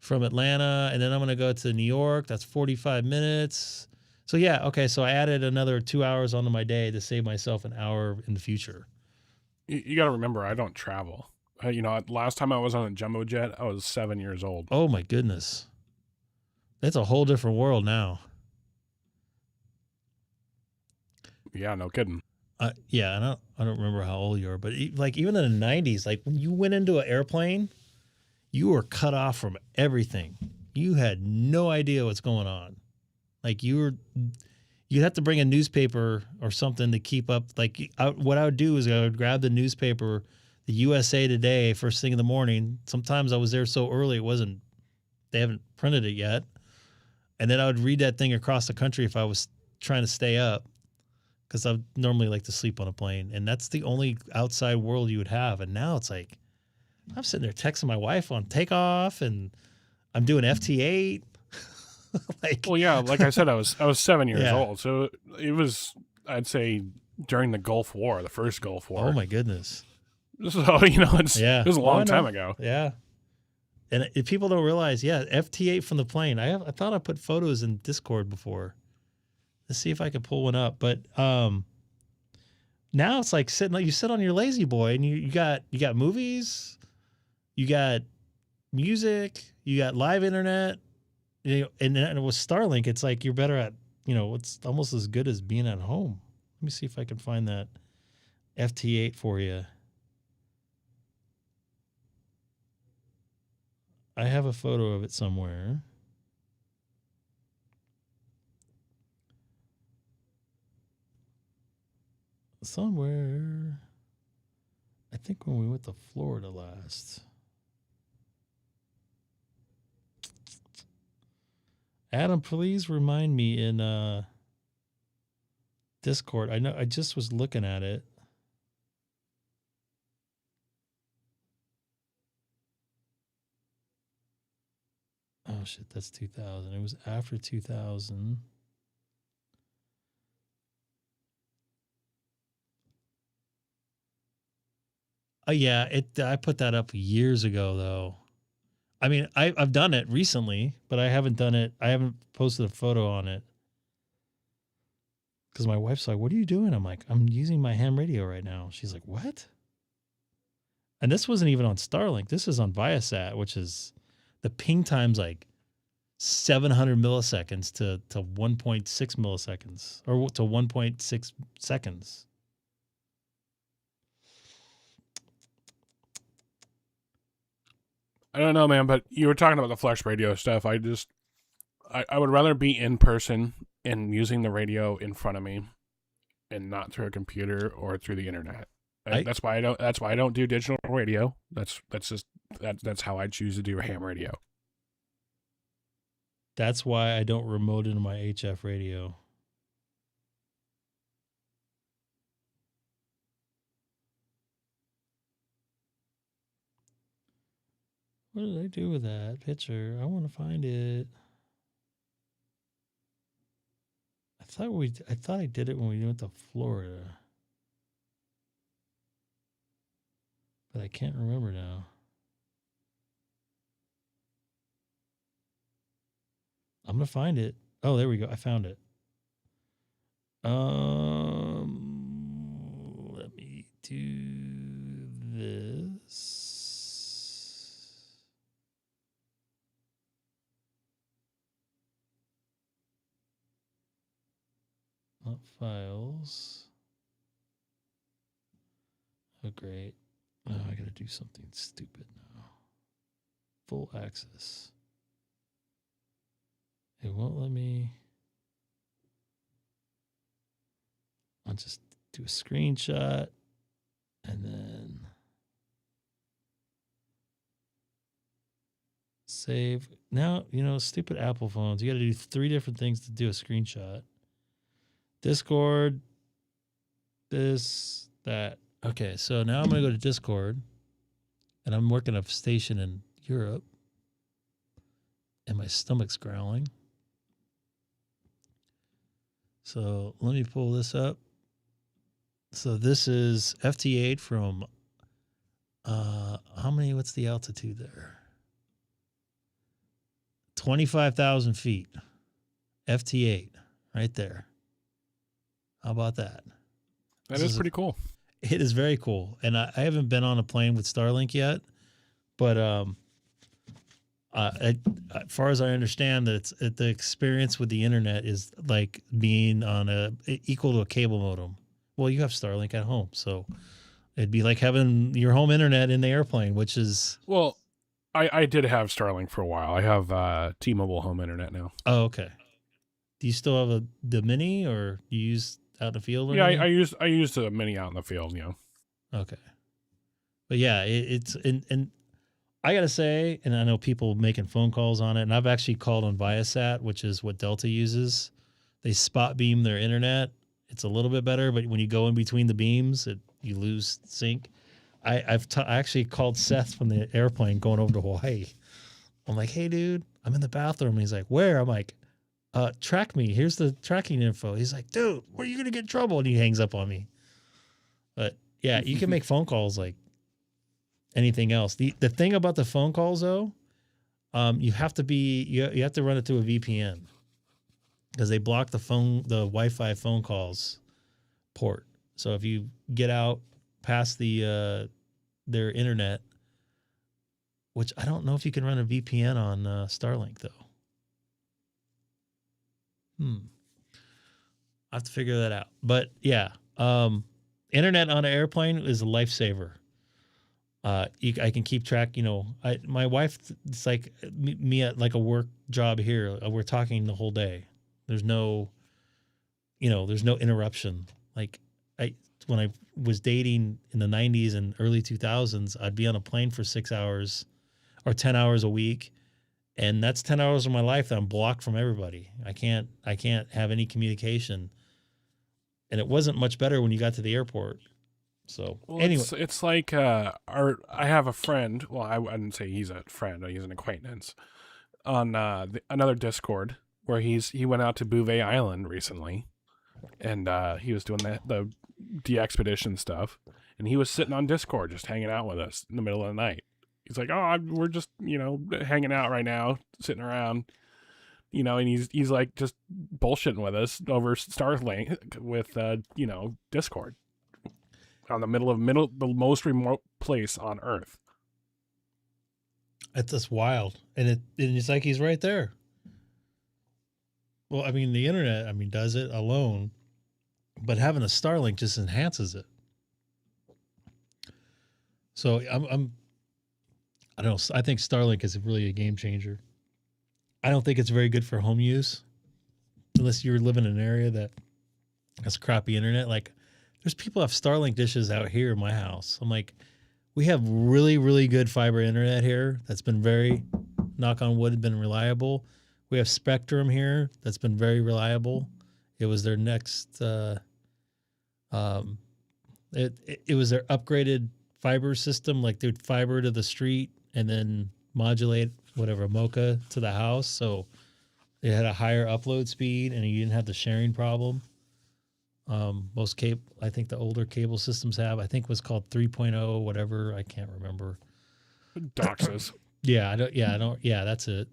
from Atlanta. And then I'm going to go to New York. That's 45 minutes. So yeah. Okay. So I added another 2 hours onto my day to save myself an hour in the future. You got to remember, I don't travel. Last time I was on a jumbo jet, I was 7 years old. Oh my goodness. That's a whole different world now. Yeah, no kidding. Yeah, I don't remember how old you are, but like even in the 90s, like when you went into an airplane, you were cut off from everything. You had no idea what's going on. Like you'd have to bring a newspaper or something to keep up. Like what I would do is I would grab the newspaper, the USA Today, first thing in the morning. Sometimes I was there so early they haven't printed it yet. And then I would read that thing across the country if I was trying to stay up, because I normally like to sleep on a plane. And that's the only outside world you would have. And now it's like, I'm sitting there texting my wife on takeoff, and I'm doing FT8. Well, yeah, like I said, I was 7 years old. So it was, I'd say, during the Gulf War, the first Gulf War. Oh, my goodness. So, it was a long time ago. Yeah. And if people don't realize, FT8 from the plane. I thought I put photos in Discord before. Let's see if I could pull one up. But now it's like you sit on your lazy boy, and you got movies, you got music, you got live internet, and with Starlink, it's like you're better at, it's almost as good as being at home. Let me see if I can find that FT8 for you. I have a photo of it somewhere. I think when we went to Florida last. Adam, please remind me in Discord. I know I just was looking at it. Oh shit, that's 2000. It was after 2000. Yeah, I put that up years ago though. I mean, I've done it recently, but I haven't posted a photo on it. Because my wife's like, "What are you doing?" I'm like, "I'm using my ham radio right now." She's like, "What?" And this wasn't even on Starlink. This is on Viasat, which is the ping time's like 700 milliseconds to 1.6 milliseconds, or to 1.6 seconds. I don't know, man, but you were talking about the flex radio stuff. I would rather be in person and using the radio in front of me, and not through a computer or through the internet. That's why I don't do digital radio. That's how I choose to do ham radio. That's why I don't remote into my HF radio. What did I do with that picture? I want to find it. I thought I did it when we went to Florida. But I can't remember now. I'm going to find it. Oh, there we go. I found it. Let me do this. Not files. Oh, great. Oh, I got to do something stupid now. Full access. It won't let me. I'll just do a screenshot and then save. Now, stupid Apple phones. You got to do 3 different things to do a screenshot. Discord, this, that. Okay, so now I'm going to go to Discord, and I'm working a station in Europe, and my stomach's growling. So let me pull this up. So this is FT8 from what's the altitude there? 25,000 feet. FT8 right there. How about that? That is pretty cool. It is very cool. And I haven't been on a plane with Starlink yet, but as far as I understand, that the experience with the internet is like being on equal to a cable modem. Well, you have Starlink at home, so it'd be like having your home internet in the airplane, which is... Well, I did have Starlink for a while. I have T-Mobile home internet now. Oh, okay. Do you still have the Mini, or do you use out in the field? Or yeah, I used a Mini out in the field, Okay. But yeah, it's... And I got to say, and I know people making phone calls on it, and I've actually called on Viasat, which is what Delta uses. They spot beam their internet. It's a little bit better, but when you go in between the beams, you lose sync. I actually called Seth from the airplane going over to Hawaii. I'm like, hey, dude, I'm in the bathroom. And he's like, where? I'm like, track me. Here's the tracking info. He's like, dude, where are you going to get in trouble? And he hangs up on me. But yeah, you can make phone calls like anything else. The thing about the phone calls, though, you have to run it through a VPN. Because they block the Wi-Fi phone calls port. So if you get out past their internet, which I don't know if you can run a VPN on Starlink though. I have to figure that out. But yeah, internet on an airplane is a lifesaver. I can keep track. My wife, it's like me at like a work job here. We're talking the whole day. There's no interruption. Like when I was dating in the 90s and early 2000s, I'd be on a plane for 6 hours or 10 hours a week. And that's 10 hours of my life that I'm blocked from everybody. I can't have any communication. And it wasn't much better when you got to the airport. So anyway, it's like I have a friend. Well, I wouldn't say he's a friend. He's an acquaintance on another Discord, where he went out to Bouvet Island recently, and he was doing the de-expedition stuff, and he was sitting on Discord just hanging out with us in the middle of the night. He's like, we're just hanging out right now, sitting around, and he's like just bullshitting with us over Starlink with Discord on the the most remote place on Earth. It's just wild, and it's like he's right there. Well, I mean, the internet, does it alone, but having a Starlink just enhances it. So I don't know. I think Starlink is really a game changer. I don't think it's very good for home use, unless you're living in an area that has crappy internet. Like, there's people who have Starlink dishes out here in my house. I'm like, we have really, really good fiber internet here that's been very, knock on wood, been reliable. We have Spectrum here that's been very reliable. It was their next, it was their upgraded fiber system. Like, they'd fiber to the street and then modulate whatever Mocha to the house. So it had a higher upload speed and you didn't have the sharing problem. Most I think the older cable systems have, I think it was called 3.0, whatever. I can't remember. DOCSIS. That's it.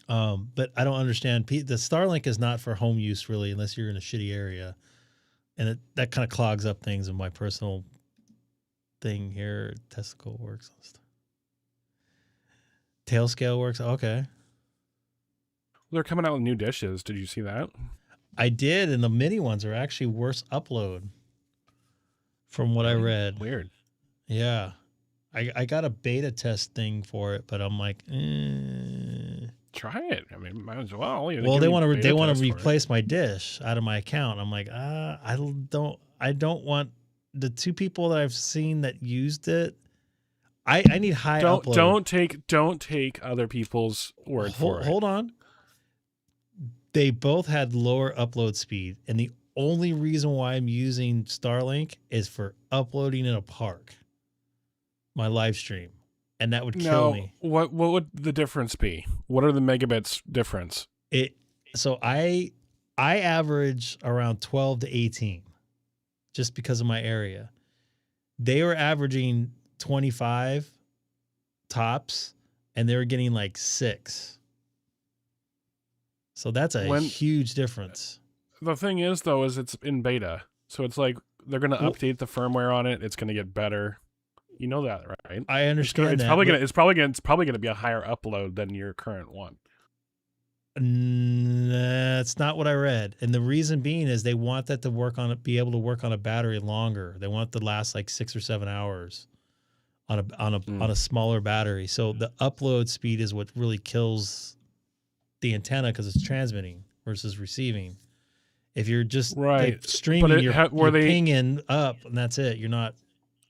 But I don't understand. The Starlink is not for home use really, unless you're in a shitty area. And that kind of clogs up things in my personal thing here. Testicle works and stuff. Tail scale works. Okay. They're coming out with new dishes. Did you see that? I did, and the mini ones are actually worse upload from what I read. Weird. Yeah. I got a beta test thing for it, but I'm like, Try it. Might as well. Well, they want to replace my dish out of my account. I'm like, I don't want the two people that I've seen that used it. I need high upload. Don't take other people's word for it. Hold on. They both had lower upload speed, and the only reason why I'm using Starlink is for uploading in a park, my live stream, and that would kill me. What would the difference be? What are the megabits difference? So I average around 12 to 18 just because of my area. They were averaging 25 tops, and they were getting like 6. So that's a huge difference. The thing is, though, is it's in beta. So it's like they're going to update the firmware on it. It's going to get better. You know that, right? I understand it's that. Probably going to be a higher upload than your current one. That's not what I read. And the reason being is they want that to work on it, be able to work on a battery longer. They want it to last like 6 or 7 hours on a smaller battery. So the upload speed is what really kills the antenna because it's transmitting versus receiving. If you're just like, streaming, you're pinging up, and that's it. You're not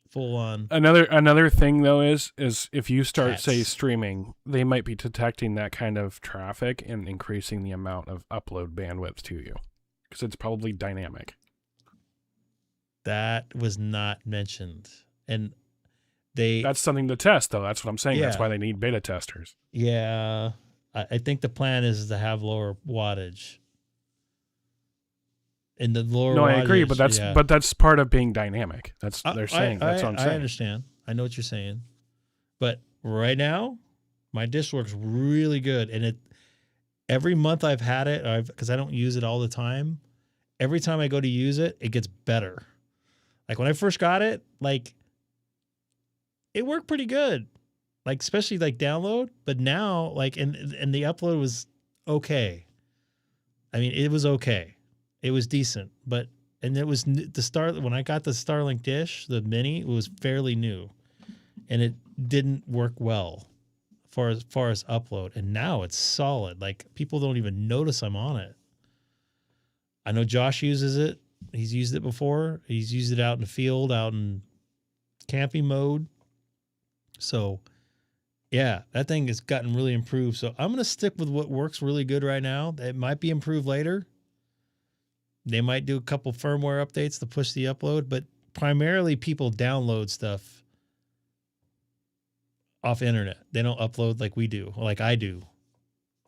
full on. Another thing though is if you start say streaming, they might be detecting that kind of traffic and increasing the amount of upload bandwidth to you because it's probably dynamic. That was not mentioned, and that's something to test though. That's what I'm saying. Yeah. That's why they need beta testers. Yeah, I think the plan is to have lower wattage. In the lower no, I wattage, agree, but that's part of being dynamic. That's they're saying. That's what I'm saying. I understand. I know what you're saying, but right now, my dish works really good, and every month I've had it, because I don't use it all the time. Every time I go to use it, it gets better. Like when I first got it, like it worked pretty good, like especially like download. But now, like and the upload was okay. I mean, it was okay. It was decent, and it was when I got the Starlink dish, the mini, it was fairly new, and it didn't work well as far as upload. And now it's solid. Like people don't even notice I'm on it. I know Josh uses it. He's used it before. He's used it out in the field, out in camping mode. So yeah, that thing has gotten really improved. So I'm going to stick with what works really good right now. It might be improved later. They might do a couple firmware updates to push the upload, but primarily people download stuff off internet. They don't upload like we do, like I do.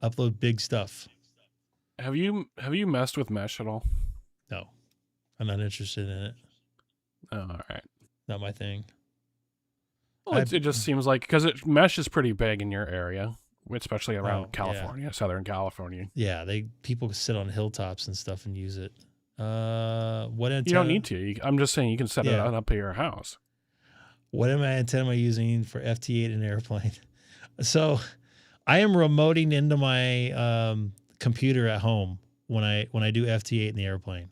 Upload big stuff. Have you messed with mesh at all? No, I'm not interested in it. Oh, all right. Not my thing. Well, it just seems like because mesh is pretty big in your area, especially around California, Southern California. Yeah, people sit on hilltops and stuff and use it. What antenna? You don't need to. I'm just saying you can set it up at your house. What antenna am I using for FT8 in airplane? So I am remoting into my computer at home when I do FT8 in the airplane.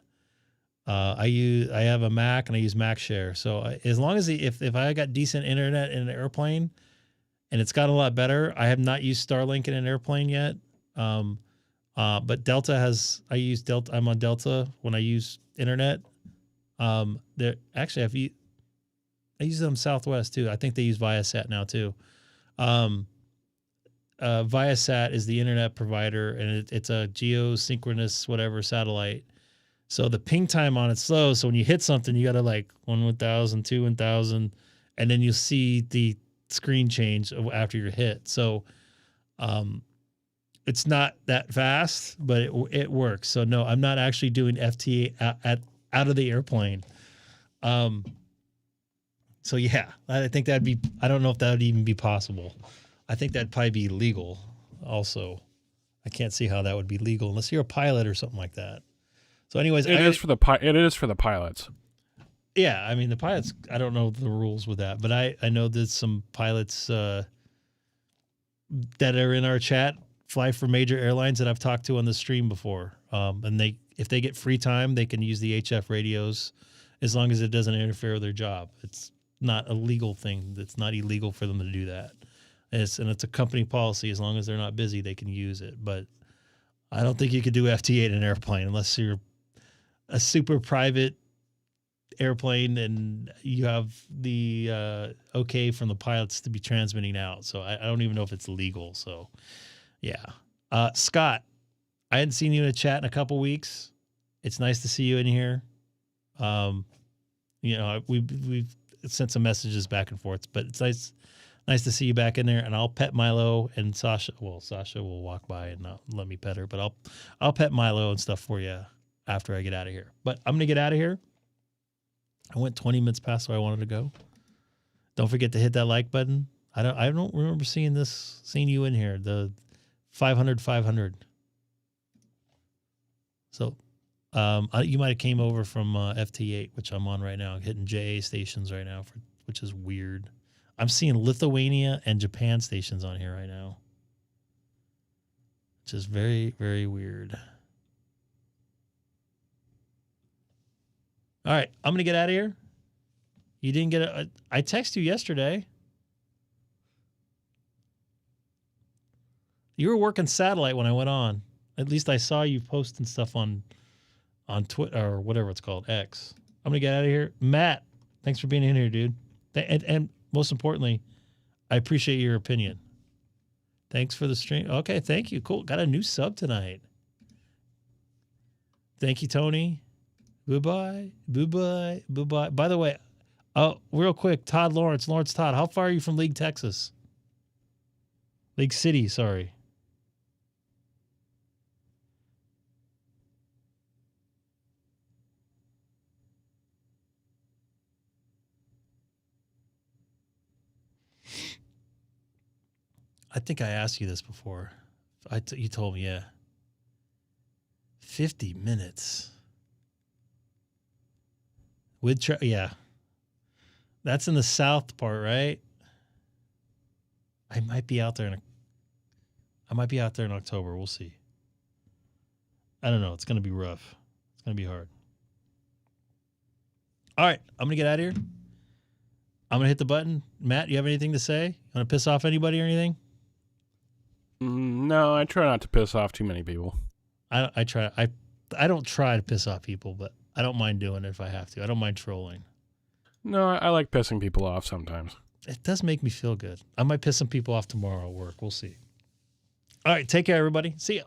I have a Mac and I use MacShare. So as long as if I got decent internet in an airplane, and it's got a lot better. I have not used Starlink in an airplane yet. But Delta I use Delta. I'm on Delta when I use internet. I use them Southwest too. I think they use Viasat now too. Viasat is the internet provider, and it's a geosynchronous whatever satellite. So the ping time on it's slow. So when you hit something, you got to like 1,000, 2,000, and then you see the screen change after you're hit. So it's not that fast, but it works. So no, I'm not actually doing FT8 out of the airplane. So yeah, I think I don't know if that would even be possible. I think that'd probably be legal also. I can't see how that would be legal unless you're a pilot or something like that. So anyways, it is for the pilots. Yeah, I mean the pilots. I don't know the rules with that, but I know that some pilots that are in our chat fly for major airlines that I've talked to on the stream before. And if they get free time, they can use the HF radios as long as it doesn't interfere with their job. It's not a legal thing. It's not illegal for them to do that. And it's a company policy. As long as they're not busy, they can use it. But I don't think you could do FT8 in an airplane unless you're a super private airplane and you have the okay from the pilots to be transmitting out. So I don't even know if it's legal. So yeah. Scott, I hadn't seen you in a chat in a couple weeks. It's nice to see you in here. We've sent some messages back and forth, but it's nice to see you back in there. And I'll pet Milo and Sasha. Well, Sasha will walk by and not let me pet her, but I'll pet Milo and stuff for you after I get out of here. But I'm going to get out of here. I went 20 minutes past where I wanted to go. Don't forget to hit that like button. I don't remember seeing you in here. The 500. So you might have came over from FT8, which I'm on right now, hitting JA stations right now, which is weird. I'm seeing Lithuania and Japan stations on here right now, which is very, very weird. All right, I'm going to get out of here. You didn't get I texted you yesterday. You were working satellite when I went on. At least I saw you posting stuff on Twitter or whatever it's called, X. I'm going to get out of here. Matt, thanks for being in here, dude. And most importantly, I appreciate your opinion. Thanks for the stream. Okay, thank you. Cool. Got a new sub tonight. Thank you, Tony. Bye-bye. Bye-bye. Bye-bye. By the way, real quick, Lawrence Todd, how far are you from League, Texas? League City, sorry. I think I asked you this before. You told me, yeah. 50 minutes. Yeah. That's in the south part, right? I might be out there in October. We'll see. I don't know. It's going to be rough. It's going to be hard. All right. I'm going to get out of here. I'm going to hit the button. Matt, you have anything to say? You want to piss off anybody or anything? No, I try not to piss off too many people. I don't try to piss off people, but I don't mind doing it if I have to. I don't mind trolling. No, I like pissing people off sometimes. It does make me feel good. I might piss some people off tomorrow at work. We'll see. All right. Take care, everybody. See ya.